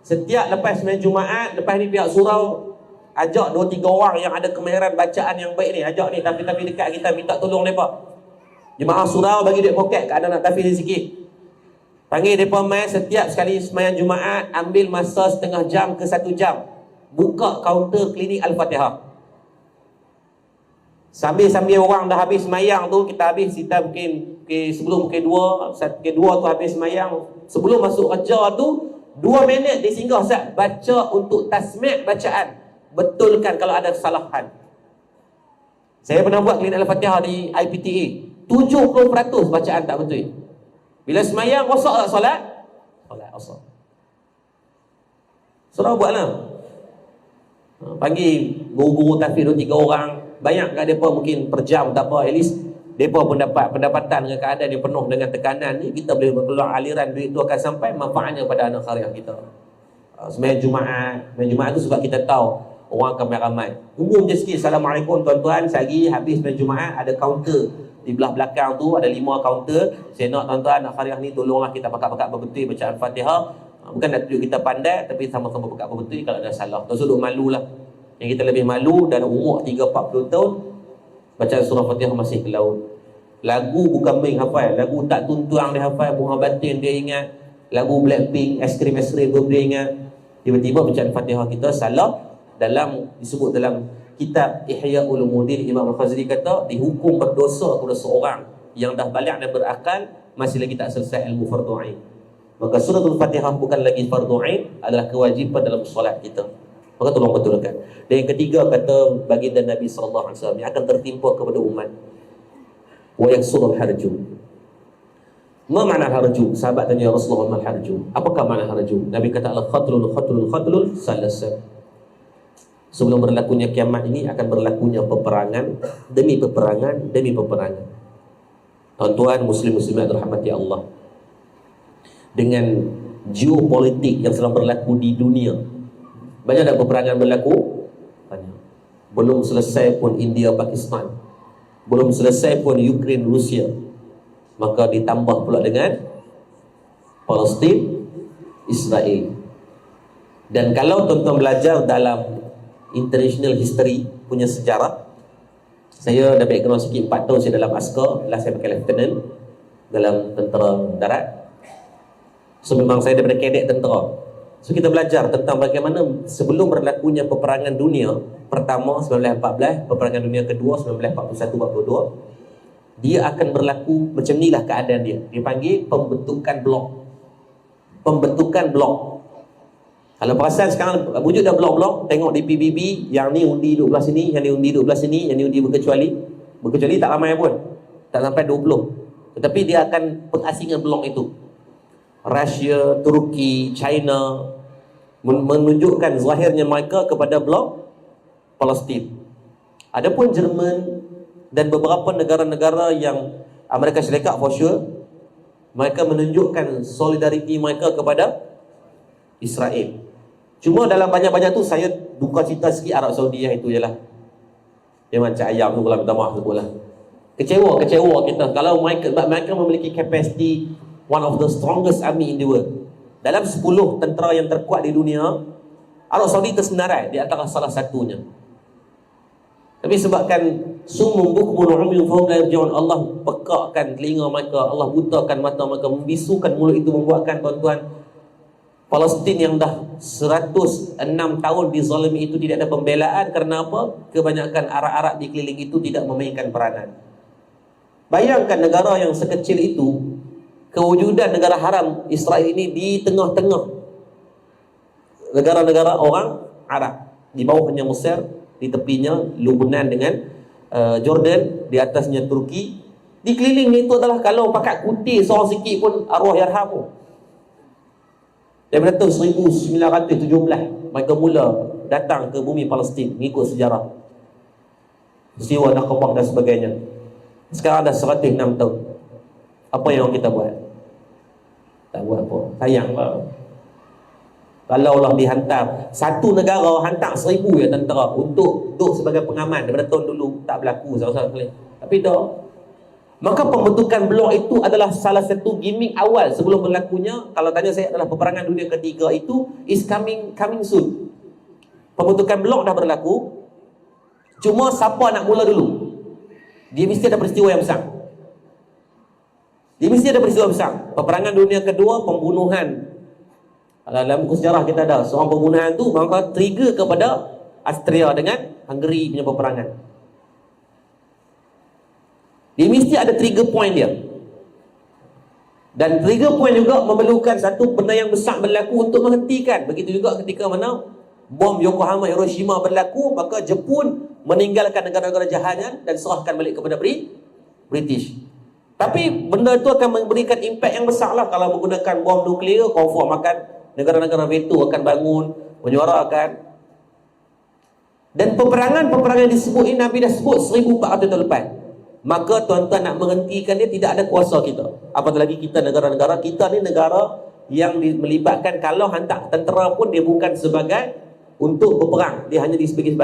Setiap lepas main Jumaat, lepas ni pihak surau ajak 2-3 orang yang ada kemahiran bacaan yang baik ni, ajak ni tapi dekat kita, minta tolong mereka. Jemaah surau bagi duit poket ke ada nak tahfiz sikit. Panggil mereka main, setiap sekali sembahyang Jumaat ambil masa setengah jam ke 1 jam, buka kaunter klinik Al-Fatihah. Sambil orang dah habis sembahyang tu, kita mungkin sebelum pukul 2 tu habis sembahyang, sebelum masuk kerja tu 2 minit dia singgah Ustaz, baca untuk tasmi' bacaan, betulkan kalau ada kesalahan. Saya pernah buat klinik Al-Fatihah di IPTA, 70% bacaan tak betul. Bila semayang, rosak tak solat? Solat rosak. Surau buatlah. Panggil guru-guru tahfiz 2-3 orang, banyak kat mereka mungkin per jam tak apa, at least Mereka pun dapat pendapatan dengan keadaan yang penuh dengan tekanan ni, kita boleh berkeluar aliran duit tu akan sampai manfaatnya pada anak karya kita. Sembahyang Jumaat tu sebab kita tahu orang akan ramai. Umum je sikit, Assalamualaikum tuan-tuan, sehari habis sembahyang Jumaat ada kaunter di belah belakang tu, ada 5 kaunter. Saya nak tuan-tuan anak karya ni tolonglah kita pakat-pakat berbetul baca Al-Fatihah. Bukan nak tunjuk kita pandai, tapi sama-sama pakat berbetul kalau ada salah. Tak usah malu lah. Yang kita lebih malu dalam umur 30-40 tahun bacaan surah Fatihah masih ke laut. Lagu bukan main hafal, lagu tak tuntuang dia hafal, bunga batin dia ingat, lagu Blackpink, es krim pun dia ingat. Tiba-tiba bacaan Fatihah kita salah. Disebut dalam kitab Ihya Ulumuddin, Imam Al-Ghazali kata dihukum berdosa kepada seorang yang dah balik dan berakal masih lagi tak selesai ilmu fardu ain. Maka suratul Fatihah bukan lagi fardu ain, adalah kewajipan dalam solat kita. Maka tolong betulkan. Dan yang ketiga kata baginda Nabi sallallahu alaihi wasallam yang akan tertimpa kepada umat, wa yaksurul harju. Ma makna harju? Sahabat tanya Rasulullah, "Mal harju?" Apakah makna harju? Nabi kata al-khatlul salasan. Sebelum berlakunya kiamat ini akan berlakunya peperangan demi peperangan demi peperangan. Tuan-tuan muslim-muslimat rahmati Allah, dengan geopolitik yang sedang berlaku di dunia, banyak tak peperangan berlaku? Banyak. Belum selesai pun India Pakistan, belum selesai pun Ukraine Rusia, maka ditambah pula dengan Palestin Israel. Dan kalau tuan-tuan belajar dalam international history punya sejarah, saya dah background sikit, 4 tahun saya dalam askar. Last saya pakai lieutenant dalam tentera darat. So memang saya daripada kadet tentera. So kita belajar tentang bagaimana sebelum berlakunya peperangan dunia pertama 1914, peperangan dunia kedua 1941-42, dia akan berlaku macam inilah keadaan dia. Dia panggil pembentukan blok. Pembentukan blok. Kalau perasan sekarang wujud dah blok-blok, tengok di PBB, yang ni undi duduk belah sini, yang ni undi duduk belah sini, yang ni undi berkecuali tak ramai pun, tak sampai 20. Tetapi dia akan pengasingan blok itu. Rusia, Turki, China menunjukkan zahirnya mereka kepada blok Palestin. Adapun Jerman dan beberapa negara-negara yang Amerika Syarikat for sure, mereka menunjukkan solidariti mereka kepada Israel. Cuma dalam banyak-banyak tu saya duka cita sikit Arab Saudi itu je lah. Dia macam ayam tu, kalau minta maaf tu lah. Kecewa kita kalau mereka memiliki capacity one of the strongest army in the world. Dalam 10 tentera yang terkuat di dunia, Arab Saudi tersenarai di antara salah satunya. Tapi sebabkan sumum bukmun umyun fahum la yarji'un, Allah pekakkan telinga mereka, Allah butakan mata mereka, membisukan mulut itu, membuatkan tuan-tuan Palestin yang dah 106 tahun dizalimi itu tidak ada pembelaan. Kerana apa? Kebanyakan Arab-Arab di keliling itu tidak memainkan peranan. Bayangkan negara yang sekecil itu, kewujudan negara haram Israel ini di tengah-tengah negara-negara orang Arab. Di bawahnya Mesir, di tepinya Lebanon dengan Jordan, di atasnya Turki. Di keliling itu adalah kalau pakat kuti seorang sikit pun arwah yarhamu. Daripada tahun 1917 mereka mula datang ke bumi Palestin mengikut sejarah peristiwa Nakbah dan sebagainya. Sekarang dah 106 tahun. Apa yang kita buat? Tak buat apa. Sayanglah. Kalaulah dihantar satu negara hantar 1000 ya tentera untuk duduk sebagai pengaman, daripada tahun dulu tak berlaku salah-salah kali. Tapi dah. Maka pembentukan blok itu adalah salah satu gimmick awal sebelum berlakunya. Kalau tanya saya, adalah peperangan dunia ketiga itu is coming soon. Pembentukan blok dah berlaku. Cuma siapa nak mula dulu? Dia mesti ada peristiwa yang besar. Peperangan dunia kedua, pembunuhan. Dalam buku sejarah kita ada seorang pembunuhan tu, maka trigger kepada Austria dengan Hungary punya peperangan. Dia mesti ada trigger point dia. Dan trigger point juga memerlukan satu benda yang besar berlaku untuk menghentikan. Begitu juga ketika mana bom Yokohama Hiroshima berlaku, maka Jepun meninggalkan negara-negara jahannya dan serahkan balik kepada British. Tapi benda itu akan memberikan impak yang besar lah. Kalau menggunakan bom nuklear, confirm akan negara-negara veto akan bangun, menyuarakan. Dan peperangan yang disebut ini Nabi dah sebut 1400 tahun lepas. maka tuan-tuan nak menghentikan dia tidak ada kuasa kita. Apatah lagi kita negara-negara, kita ni negara yang melibatkan kalau hantar tentera pun dia bukan sebagai untuk berperang, dia hanya sebagai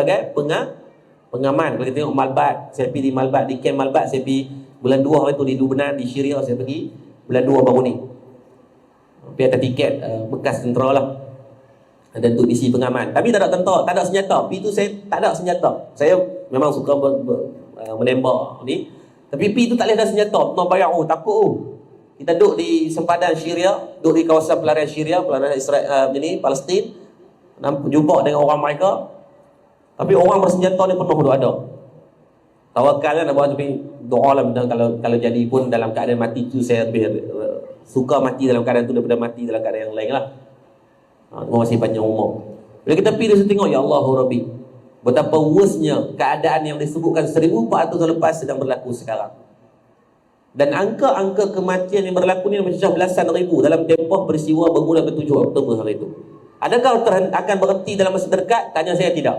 pengaman. Kalau kita tengok Malbat, saya pergi di Malbat, di camp Malbat saya pergi bulan 2 hari tu di Lubnan, di Syria saya pergi bulan 2 baru ni. Pergi atas tiket bekas tentera lah, dan untuk isi pengaman. Tapi tak ada tentera, tak ada senjata. Pergi tu saya tak ada senjata. Saya memang suka menembak ni, tapi pergi tu tak boleh ada senjata. Tuan bayang, takut. Kita duduk di sempadan Syria, duduk di kawasan pelarian Syria, pelarian Israel, Palestin, jumpa dengan orang mereka. Tapi orang bersenjata ni penuh duk ada. Tawakal kan, tapi doa lah, kalau jadi pun dalam keadaan mati tu, saya lebih suka mati dalam keadaan tu daripada mati dalam keadaan yang lain lah. Masih panjang umur. Bila kita pergi, dia tengok, ya Allah Rabbi, betapa worstnya keadaan yang disebutkan 1400 tahun lepas sedang berlaku sekarang. Dan angka-angka kematian yang berlaku ni macam belasan ribu dalam tempoh peristiwa bermula ke 7 Oktober hari itu. Adakah akan berhenti dalam masa terdekat? Tanya saya, tidak.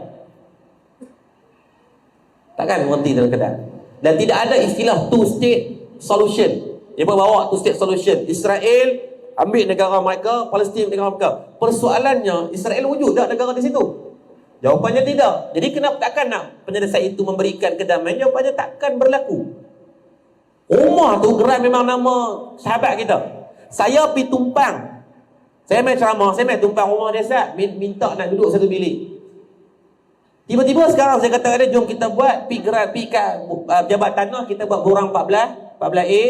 Takkan berhenti dalam keadaan. Dan tidak ada istilah two state solution. Dia bawa two state solution. Israel ambil negara mereka, Palestin negara mereka. Persoalannya, Israel wujud tak negara di situ? Jawapannya tidak. Jadi kenapa takkan nak penyelesaian itu memberikan kedamaian? Jawapannya takkan berlaku. Umar tu geran memang nama sahabat kita. Saya pergi tumpang. Saya main ceramah, saya main tumpang rumah dia, Ustaz, minta nak duduk satu bilik. Tiba-tiba sekarang saya kata dia, jom kita buat pergi kat jabat tanah, kita buat borang 14A.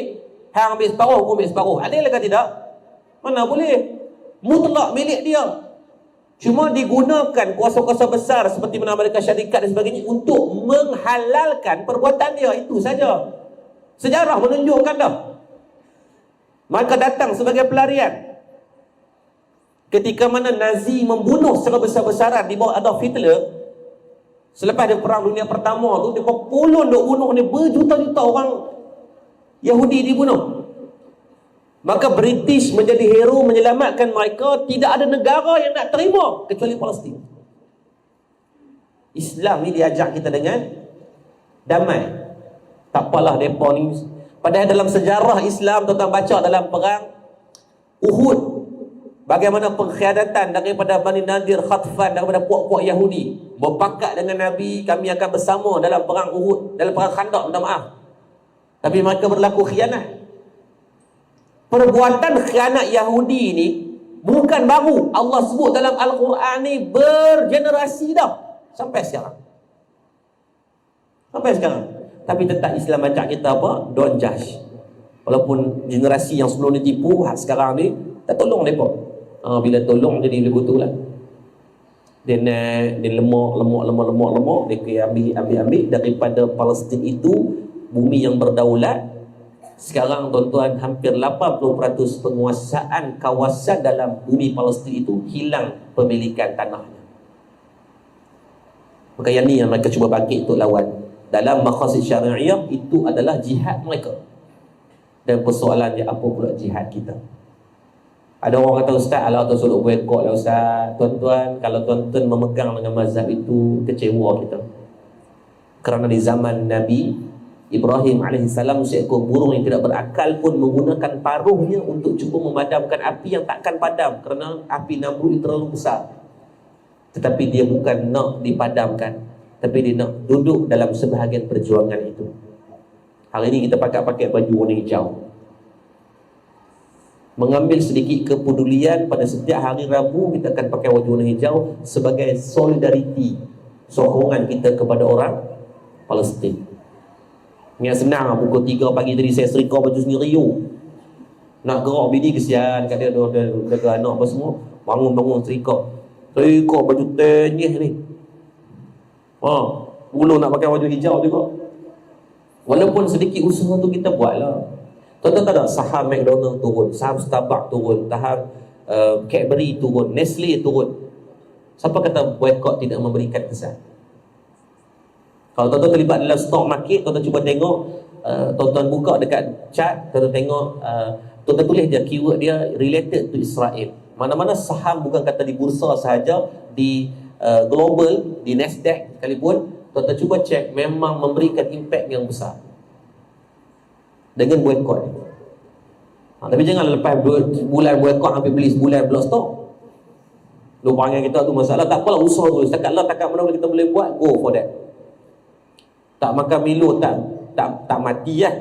Hang ambil separuh, aku ambil separuh. Adil ke tidak? Mana boleh? Mutlak milik dia. Cuma digunakan kuasa-kuasa besar seperti mana Amerika Syarikat dan sebagainya untuk menghalalkan perbuatan dia. Itu saja. Sejarah menunjukkan dah. Maka datang sebagai pelarian. Ketika mana Nazi membunuh secara besar-besaran di bawah Adolf Hitler, selepas dia perang dunia pertama tu, dia berpuluh duk bunuh ni, berjuta-juta orang Yahudi dibunuh. Maka British menjadi hero menyelamatkan mereka. Tidak ada negara yang nak terima kecuali Palestin. Islam ni diajak kita dengan damai. Tak apalah mereka ni. Padahal dalam sejarah Islam, tuan-tuan baca dalam perang Uhud, bagaimana pengkhianatan daripada Bani Nadir, Khatfan, daripada puak-puak Yahudi berpakat dengan Nabi, kami akan bersama dalam perang Uhud, dalam perang Khandaq, minta maaf. Tapi mereka berlaku khianat. Perbuatan khianat Yahudi ni bukan baru. Allah sebut dalam Al-Quran ni bergenerasi dah sampai sekarang. Sampai sekarang. Tapi tetap Islam ajak kita apa? Don't judge. Walaupun generasi yang sebelum ni tipu, sekarang ni tak tolong mereka. Bila tolong jadi lebih betul lah. Dia lemak. Dia ambil daripada Palestin itu, bumi yang berdaulat. Sekarang tuan-tuan, hampir 80% penguasaan kawasan dalam bumi Palestin itu hilang pemilikan tanahnya. Maka yang ni yang mereka cuba bangkit untuk lawan. Dalam maqasid syariah itu adalah jihad mereka. Dan persoalannya, apa pula jihad kita? Ada orang kata, Ustaz, Allah tu suruh boykot lah Ustaz. Tuan-tuan, kalau tuan-tuan memegang dengan mazhab itu, kecewa kita. Kerana di zaman Nabi Ibrahim AS, seekor burung yang tidak berakal pun menggunakan paruhnya untuk cuba memadamkan api yang takkan padam, kerana api Namrud terlalu besar. Tetapi dia bukan nak dipadamkan, tapi dia nak duduk dalam sebahagian perjuangan itu. Hari ini kita pakai baju warna hijau, mengambil sedikit kepedulian. Pada setiap hari Rabu kita akan pakai baju warna hijau sebagai solidariti, sokongan kita kepada orang Palestin. Yang senang, pukul 3 pagi tadi saya serika baju sendiri. Nak gerak bini kesian kat dia, jaga anak apa semua. Bangun serika baju tenyih ni. Dulu nak pakai baju hijau juga. Walaupun sedikit usaha tu kita buat lah. Tuan-tuan tahu tak, saham McDonald turun, saham Starbucks turun, saham Cadbury turun, Nestle turun. Siapa kata boycott tidak memberikan kesan? Kalau tuan-tuan terlibat dalam stock market, tuan-tuan cuba tengok, tuan-tuan buka dekat chart, tuan-tuan tengok, tuan-tuan tulis dia, keyword dia related to Israel. Mana-mana saham, bukan kata di bursa sahaja, di global, di Nasdaq sekalipun, tuan-tuan cuba cek, memang memberikan impact yang besar. dengan boykot. Tapi jangan lepas bulan boykot hampir beli sebulan pula stok. Lu panggil kita tu masalah, tak apalah, usaha tu. Setakat lah, takat mana kita boleh buat, go for that. Tak makan Milo tak mati lah.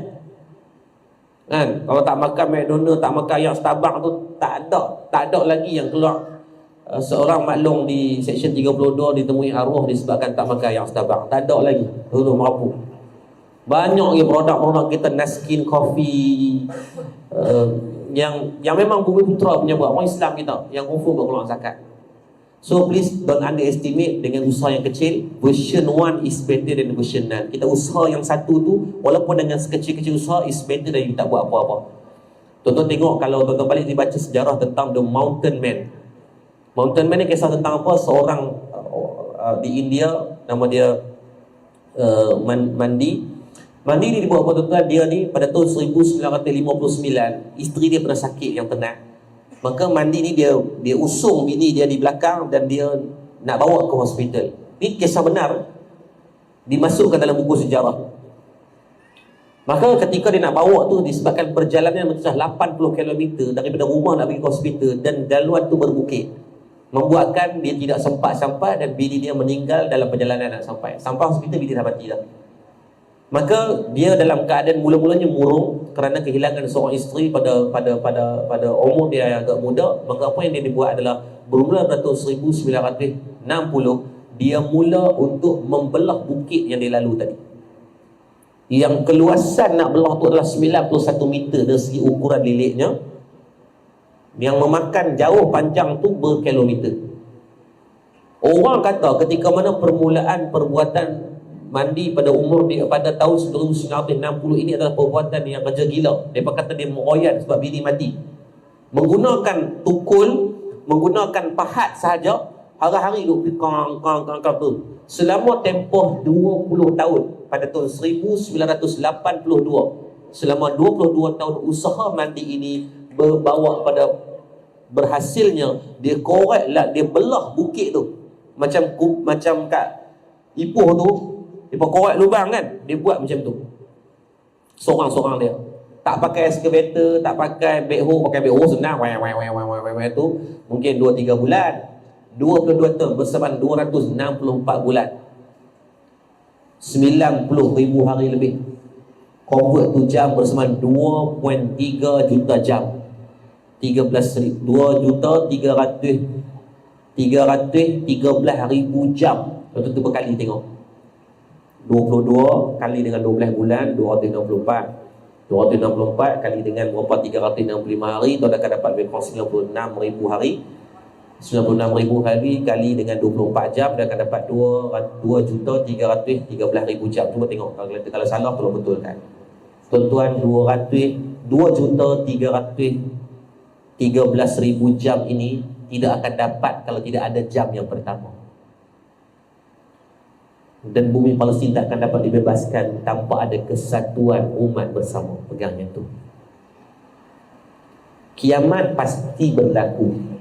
Kan? Kalau tak makan McDonald, tak makan yang Starbucks tu, tak ada lagi yang keluar seorang maklum di seksyen 32 ditemui arwah disebabkan tak makan yang Starbucks. Tak ada lagi. Dulu mampu. Banyak lagi produk-produk kita, Naskin Coffee, yang memang Bumi Putra punya buat, orang Islam kita yang confirm berkeluar zakat. So please don't underestimate dengan usaha yang kecil. Version 1 is better than version 9. Kita usaha yang satu tu, walaupun dengan sekecil-kecil usaha, is better than you tak buat apa-apa. Tuan-tuan tengok, kalau tuan-tuan balik dibaca sejarah tentang The Mountain Man. Mountain Man ni kisah tentang apa? Seorang di India, nama dia Mandi. Mandi ni dibuat apa tuan-tuan? Dia ni pada tahun 1959, isteri dia pernah sakit yang tenat. Maka Mandi ni dia usung bini dia di belakang dan dia nak bawa ke hospital. Ini kisah benar, dimasukkan dalam buku sejarah. Maka ketika dia nak bawa tu, disebabkan perjalanan mencapai 80 km daripada rumah nak pergi ke hospital, dan jalan tu berbukit, membuatkan dia tidak sempat sampai dan bini dia meninggal dalam perjalanan nak sampai. Sampai hospital bini dah mati dah. Maka dia dalam keadaan mula-mulanya murung kerana kehilangan seorang isteri pada umur dia yang agak muda. Maka apa yang dia dibuat adalah, bermula pada tahun 1960, dia mula untuk membelah bukit yang dia lalu tadi. Yang keluasan nak belah tu adalah 91 meter dari segi ukuran liliknya, yang memakan jauh panjang tu berkilometer. Orang kata ketika mana permulaan perbuatan Mandi pada umur dia, pada tahun 1960 ini adalah perbuatan yang kerja gila. Mereka kata dia meroyan sebab bini mati. Menggunakan tukul, menggunakan pahat sahaja, hari-hari duk kang tu. Selama tempoh 20 tahun, pada tahun 1982, selama 22 tahun usaha Mandi ini berbawa pada berhasilnya dia korek lah, dia belah bukit tu. Macam kat Ipoh tu, dia korek lubang kan, dia buat macam tu. Seorang-seorang dia. Tak pakai excavator, tak pakai backhoe. Pakai backhoe senang, tu mungkin 2-3 bulan. 22 tahun bersamaan 264 bulan. 90,000 hari lebih. Convert tu jam bersamaan 2.3 juta jam. 2.313,000 jam. Tentu berkali tengok. 22 kali dengan 12 bulan, 264. 264 kali dengan berapa? 365 hari, tu akan dapat lebih kurang 96,000 hari. 96,000 hari kali dengan 24 jam, dia akan dapat 2.313,000 jam. Cuba tengok, kalau salah tolong betulkan. Tuan-tuan, 2.313,000 jam ini tidak akan dapat kalau tidak ada jam yang pertama. Dan bumi Palestin tak akan dapat dibebaskan tanpa ada kesatuan umat bersama. Pegang yang tu. Kiamat pasti berlaku,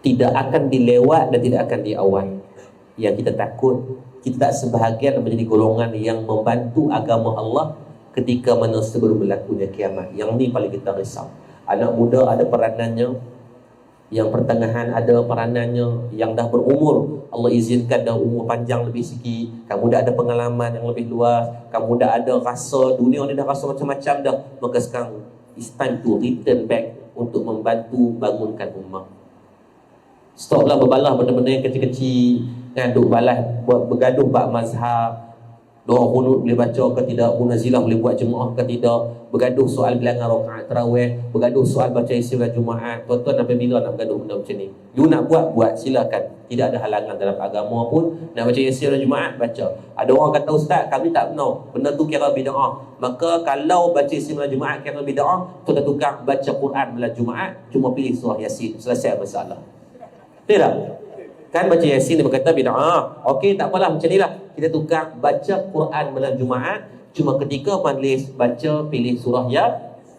tidak akan dilewat dan tidak akan diawal. Yang kita takut, kita tak sebahagian menjadi golongan yang membantu agama Allah ketika mana sebelum berlakunya kiamat. Yang ni paling kita risau. Anak muda ada peranannya, yang pertengahan ada peranannya, yang dah berumur, Allah izinkan dah umur panjang lebih sikit, kamu dah ada pengalaman yang lebih luas, kamu dah ada rasa, dunia ni dah rasa macam-macam dah, maka sekarang it's time to return back untuk membantu bangunkan ummah. Stoplah berbalah benda-benda yang kecil-kecil, kan, duk balas bergaduh bab mazhab, doa qunut boleh baca ke tidak, munazilah boleh buat jemaah ke tidak, bergaduh soal bilangan rakaat tarawih, bergaduh soal baca isi bulan Jumaat. Tuan-tuan sampai bila nak bergaduh benda macam ni? You nak buat, silakan. Tidak ada halangan dalam agama pun. Nak baca isi bulan Jumaat, baca. Ada orang kata, ustaz, kami tak benar, benda tu kira bid'ah. Maka kalau baca isi bulan Jumaat kira bid'ah, tuan-tuan tukar baca Quran bulan Jumaat, cuma pilih surah Yasin, selesai masalah. Tidak? Kan baca Yasin dia berkata bid'ah. Okey, tak apalah, macam ni lah. Kita tukar baca Quran malam Jumaat, cuma ketika majlis baca pilih surah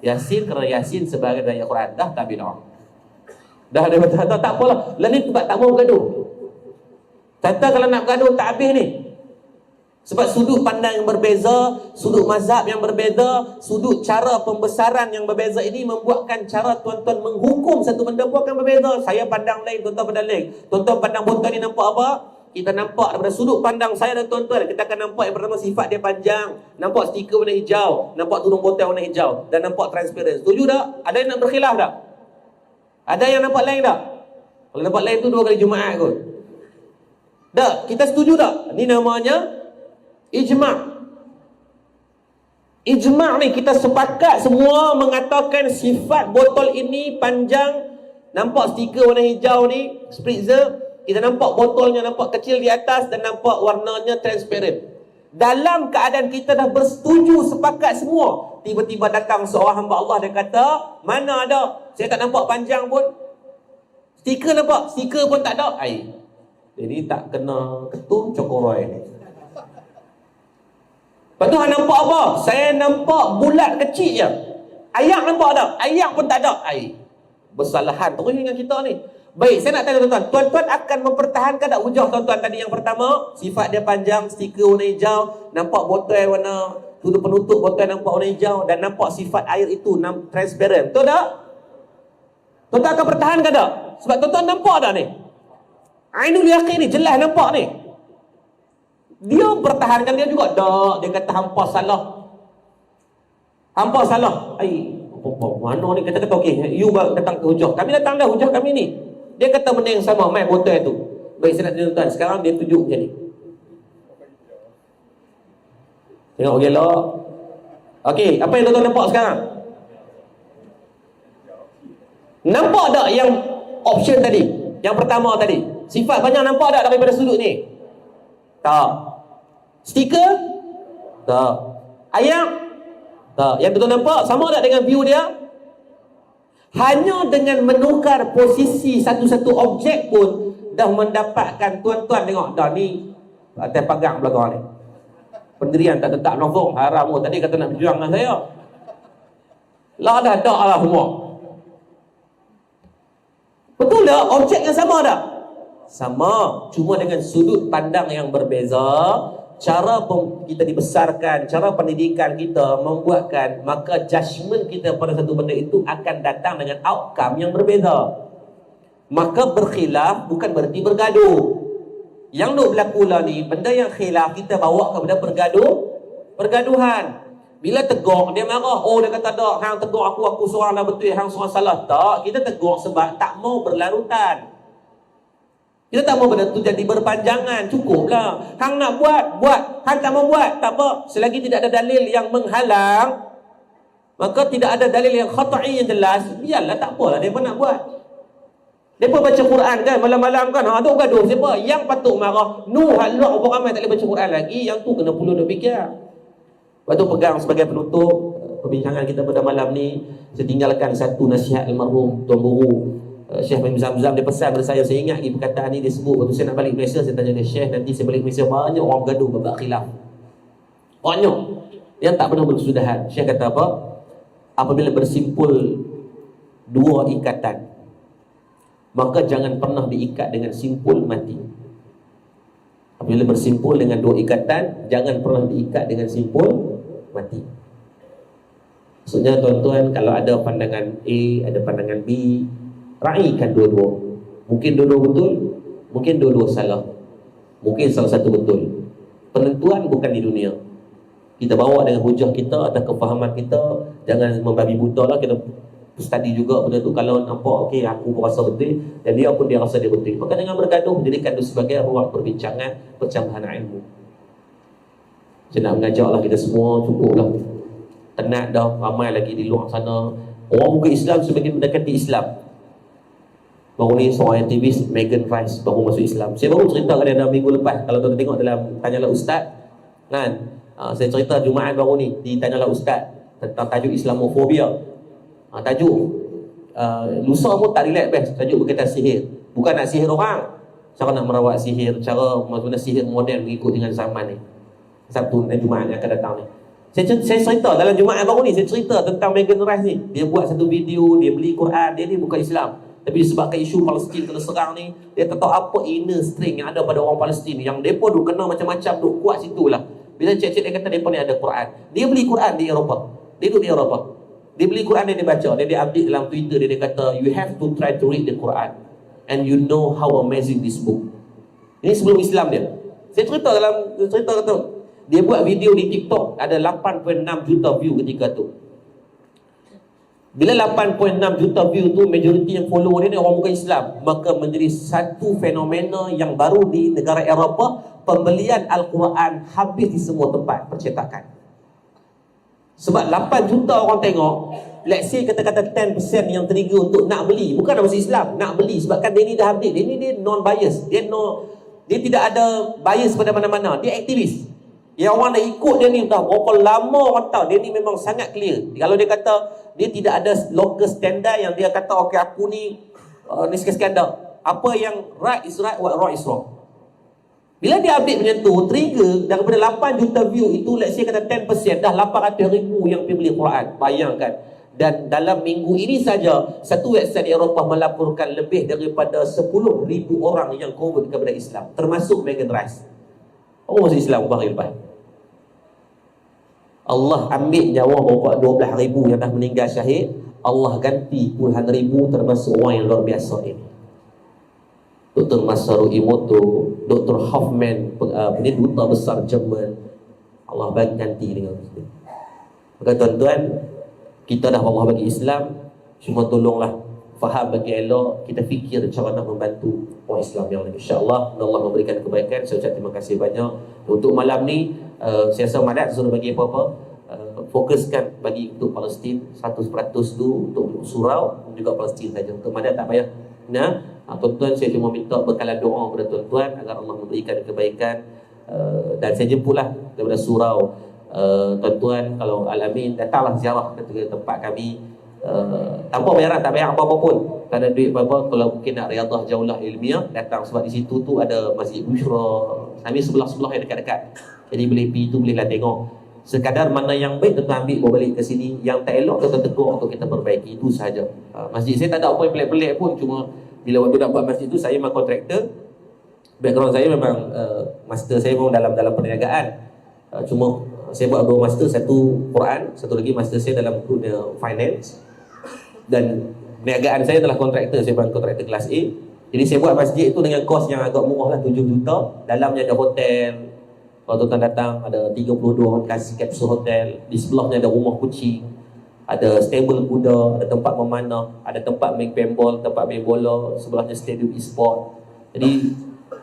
Yasin, kerana Yasin sebagai ayat Quran. Dah tak bid'ah. Dah ada kata tak apalah. Lah ni sebab tak mau gaduh. Kata kalau nak gaduh tak habis ni. Sebab sudut pandang yang berbeza, sudut mazhab yang berbeza, sudut cara pembesaran yang berbeza ini membuatkan cara tuan-tuan menghukum satu benda pun akan berbeza. Saya pandang lain, tuan-tuan pandang lain. Tuan-tuan pandang botol ni nampak apa? Kita nampak daripada sudut pandang saya dan tuan-tuan, kita akan nampak yang pertama sifat dia panjang, nampak stiker warna hijau, nampak tudung botol warna hijau, dan nampak transparent. Setuju tak? Ada yang nak berkhilaf tak? Ada yang nampak lain tak? Kalau nampak lain tu 2 kali Jumaat kot. Tak? Kita setuju tak? Ini namanya ijma'. Ijma' ni kita sepakat semua mengatakan sifat botol ini panjang, nampak stiker warna hijau ni, spritzer. Kita nampak botolnya nampak kecil di atas dan nampak warnanya transparent. Dalam keadaan kita dah bersetuju sepakat semua, tiba-tiba datang seorang hamba Allah, dia kata, mana ada, saya tak nampak panjang pun. Stiker nampak, stiker pun tak ada. Jadi tak kena ketum cokoroi ni. Lepas tu nampak apa? Saya nampak bulat kecil je. Ayak nampak tak? Ayak pun tak ada. Bersalahan terus dengan kita ni. Baik, saya nak tanya tuan-tuan, tuan-tuan akan mempertahankan tak hujah tuan-tuan tadi yang pertama, sifat dia panjang, stiker warna hijau, nampak botol warna tudung penutup botol nampak warna hijau, dan nampak sifat air itu transparent. Betul tak? Tuan-tuan akan pertahankan tak? Sebab tuan-tuan nampak tak ni? Ainul yaqin ni jelas nampak ni. Dia pertahankan dia juga. Tak, dia kata hampa salah. Hampa salah. Mana ni kata okey, you datang ke hujah. Kami datang dah hujah kami ni. Dia kata benda yang sama, mai botol tu. Baik, saya nak tanya tuan, sekarang dia tunjuk macam ni. Tengok gelak. Okey, apa yang tuan-tuan nampak sekarang? Nampak tak yang option tadi? Yang pertama tadi. Sifat banyak nampak tak daripada sudut ni? Tak. Stiker? Tak. Ayat? Tak. Yang tuan-tuan nampak sama tak dengan view dia? Hanya dengan menukar posisi satu-satu objek pun dah mendapatkan, tuan-tuan tengok dah ni atas pagang belakang ni. Pendirian tak tetap nofong, haram. Tadi kata nak berjuang dengan saya. Lah dah tak lah semua. Betul tak? Objek yang sama tak? Sama. Cuma dengan sudut pandang yang berbeza, cara kita dibesarkan, cara pendidikan kita membuatkan, maka judgement kita pada satu benda itu akan datang dengan outcome yang berbeza. Maka berkhilaf bukan berarti bergaduh. Yang duk berlaku lah ni, benda yang khilaf kita bawa kepada pergaduhan. Bila tegur, dia marah. Oh, dia kata tak, hang tegur aku seorang dah betul, hang seorang salah. Tak, kita tegur sebab tak mau berlarutan. Kita tak mau benda tu jadi berpanjangan. Cukuplah. Hang nak buat. Hang tak mau buat, tak apa. Selagi tidak ada dalil yang menghalang, maka tidak ada dalil yang khata'i yang jelas, biarlah, tak apalah mereka nak buat. Mereka baca Quran kan, malam-malam kan, ada gaduh siapa? Yang patut marah, halak orang ramai tak boleh baca Quran lagi. Yang tu kena perlu nak fikir. Lepas tu pegang sebagai penutup perbincangan kita pada malam ni, saya tinggalkan satu nasihat almarhum Tuan Guru Syekh Mahmud Zamzam. Dia pesan pada saya ingat lagi perkataan ni dia sebut waktu saya nak balik Malaysia. Saya tanya dia, Syekh, nanti saya balik Malaysia banyak orang bergaduh babak khilaf, banyak yang tak pernah berkesudahan. Syekh kata apa? Apabila bersimpul dua ikatan, maka jangan pernah diikat dengan simpul mati. Apabila bersimpul dengan dua ikatan, jangan pernah diikat dengan simpul mati. Maksudnya tuan-tuan, kalau ada pandangan A, ada pandangan B, raikan dua-dua. Mungkin dua-dua betul, mungkin dua-dua salah, mungkin salah satu betul. Penentuan bukan di dunia. Kita bawa dengan hujah kita atau kefahaman kita. Jangan membabi buta lah. Kita study juga benda tu. Kalau nampak okey, aku pun rasa betul dan dia pun dia rasa dia betul, maka jangan bergaduh. Jadikan itu sebagai ruang perbincangan, percambahan ilmu. Saya nak mengajaklah kita semua, cukuplah. Tenat dah, ramai lagi di luar sana orang bukan Islam semakin mendekati Islam. Baru ni seorang aktivis, Megan Rice, baru masuk Islam. Saya baru cerita ke dia dalam minggu lepas. Kalau tuan tengok dalam Tanyalah Ustaz kan, saya cerita Jumaat baru ni di Tanyalah Ustaz tentang tajuk Islamofobia. Tajuk lusa pun tak relax best. Tajuk berkaitan sihir. Bukan nak sihir orang, cara nak merawat sihir, cara macam sihir moden mengikut dengan zaman ni. Sabtu dan Jumaat yang akan datang ni, saya cerita dalam Jumaat baru ni. Saya cerita tentang Megan Rice ni. Dia buat satu video, dia beli Quran, dia bukan Islam. Tapi disebabkan isu Palestin kena serang ni, dia tak tahu apa inner strength yang ada pada orang Palestin ni, yang mereka duk kena macam-macam, duk kuat situ lah. Bila cek-cek dia kata mereka ni ada Quran, dia beli Quran di Eropah, dia duduk di Eropah, dia beli Quran dia baca, dia update dalam Twitter dia kata, you have to try to read the Quran and you know how amazing this book. Ini sebelum Islam dia. Saya cerita kata, dia buat video di TikTok ada 8.6 juta view ketika tu. Bila 8.6 juta view tu, majoriti yang follow dia ni orang bukan Islam, maka menjadi satu fenomena yang baru di negara Eropah. Pembelian Al-Quran habis di semua tempat percetakan. Sebab 8 juta orang tengok, let's say kata-kata 10% yang trigger untuk nak beli, bukan nak masuk Islam, nak beli. Sebabkan dia ni dah update, dia non-bias, dia tidak ada bias pada mana-mana, dia aktivis. Yang orang dah ikut dia ni tahu berapa lama orang tahu dia ni memang sangat clear. Kalau dia kata dia tidak ada local standard yang dia kata okey aku ni ni standard. Apa yang right is right, what wrong is wrong. Bila dia update macam tu, trigger daripada 8 juta view itu, let's say kata 10%, dah 800,000 yang pergi beli Quran. Bayangkan. Dan dalam minggu ini saja, satu website di Eropah melaporkan lebih daripada 10,000 orang yang convert kepada Islam, termasuk Megan Rice. Orang masuk Islam baru lepas. Allah ambil nyawa berapa 12,000 yang dah meninggal syahid, Allah ganti puluhan ribu termasuk orang yang luar biasa ini. Dr. Masaru Emoto, Dr. Hoffman, ini duta besar Jerman, Allah bagi ganti dengan kita. Maka tuan-tuan, kita dah Allah bagi Islam, cuma tolonglah faham bagi elok, kita fikir cara nak membantu orang Islam yang lain. InsyaAllah Allah memberikan kebaikan. Saya ucap terima kasih banyak. Untuk malam ni, saya rasa Madat suruh bagi apa-apa, fokuskan bagi untuk Palestin 100% tu untuk surau, juga Palestin saja. Untuk Madat tak payah. Nah, tuan-tuan, saya cuma minta bekalan doa kepada tuan-tuan agar Allah memberikan kebaikan. Dan saya jemputlah daripada surau. Tuan-tuan, kalau Al-Amin, datanglah ziarah ke tempat kami. Tanpa bayaran, tak bayar apa-apa pun, tak ada duit apa-apa. Kalau mungkin nak riadah jauhlah ilmiah, datang. Sebab di situ tu ada Masjid Bushra, kami sebelah-sebelah yang dekat-dekat. Jadi boleh pergi tu, bolehlah tengok. Sekadar mana yang baik, tuan ambil, bawa balik ke sini. Yang tak elok, tuan tegur untuk kita perbaiki. Itu sahaja. Masjid saya tak ada apa yang pelik-pelik pun. Cuma bila waktu nak buat masjid tu, saya memang kontraktor. Background saya memang master saya memang dalam perniagaan. Cuma saya buat dua master, satu Quran, satu lagi master saya dalam dunia finance. Dan perniagaan saya adalah kontraktor, saya bukan kontraktor kelas A. Jadi saya buat masjid itu dengan kos yang agak murah lah, 7 juta. Dalamnya ada hotel. Kalau tuan datang, ada 32 orang kasih kapsul hotel. Di sebelahnya ada rumah kucing, ada stable kuda, ada tempat memanah, ada tempat main paintball, tempat main bola, sebelahnya stadium e-sport. Jadi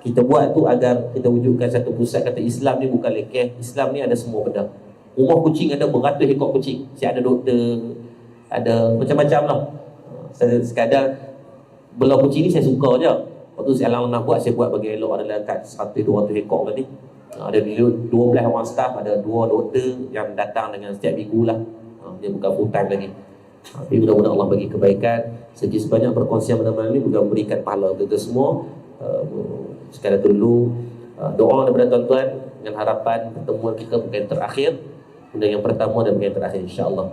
kita buat tu agar kita wujudkan satu pusat. Kata Islam ni bukan lekeh, Islam ni ada semua benda. Rumah kucing ada beratus ekor kucing. Saya ada doktor, ada macam-macam lah. Saya sekadar belah kucing ni saya suka je. Waktu saya nak buat, saya buat bagi elok. Ada dekat 100-200 ekor tadi. Ada 12 orang staff, ada 2 doktor yang datang dengan setiap minggu lah. Dia bukan full time lagi. Tapi mudah-mudahan Allah bagi kebaikan. Segi sebanyak perkongsian malam ini juga memberikan pahala untuk kita semua. Sekadar dulu doa daripada tuan-tuan dengan harapan pertemuan kita bukan yang terakhir, benda yang pertama dan bukan yang terakhir, insya-Allah.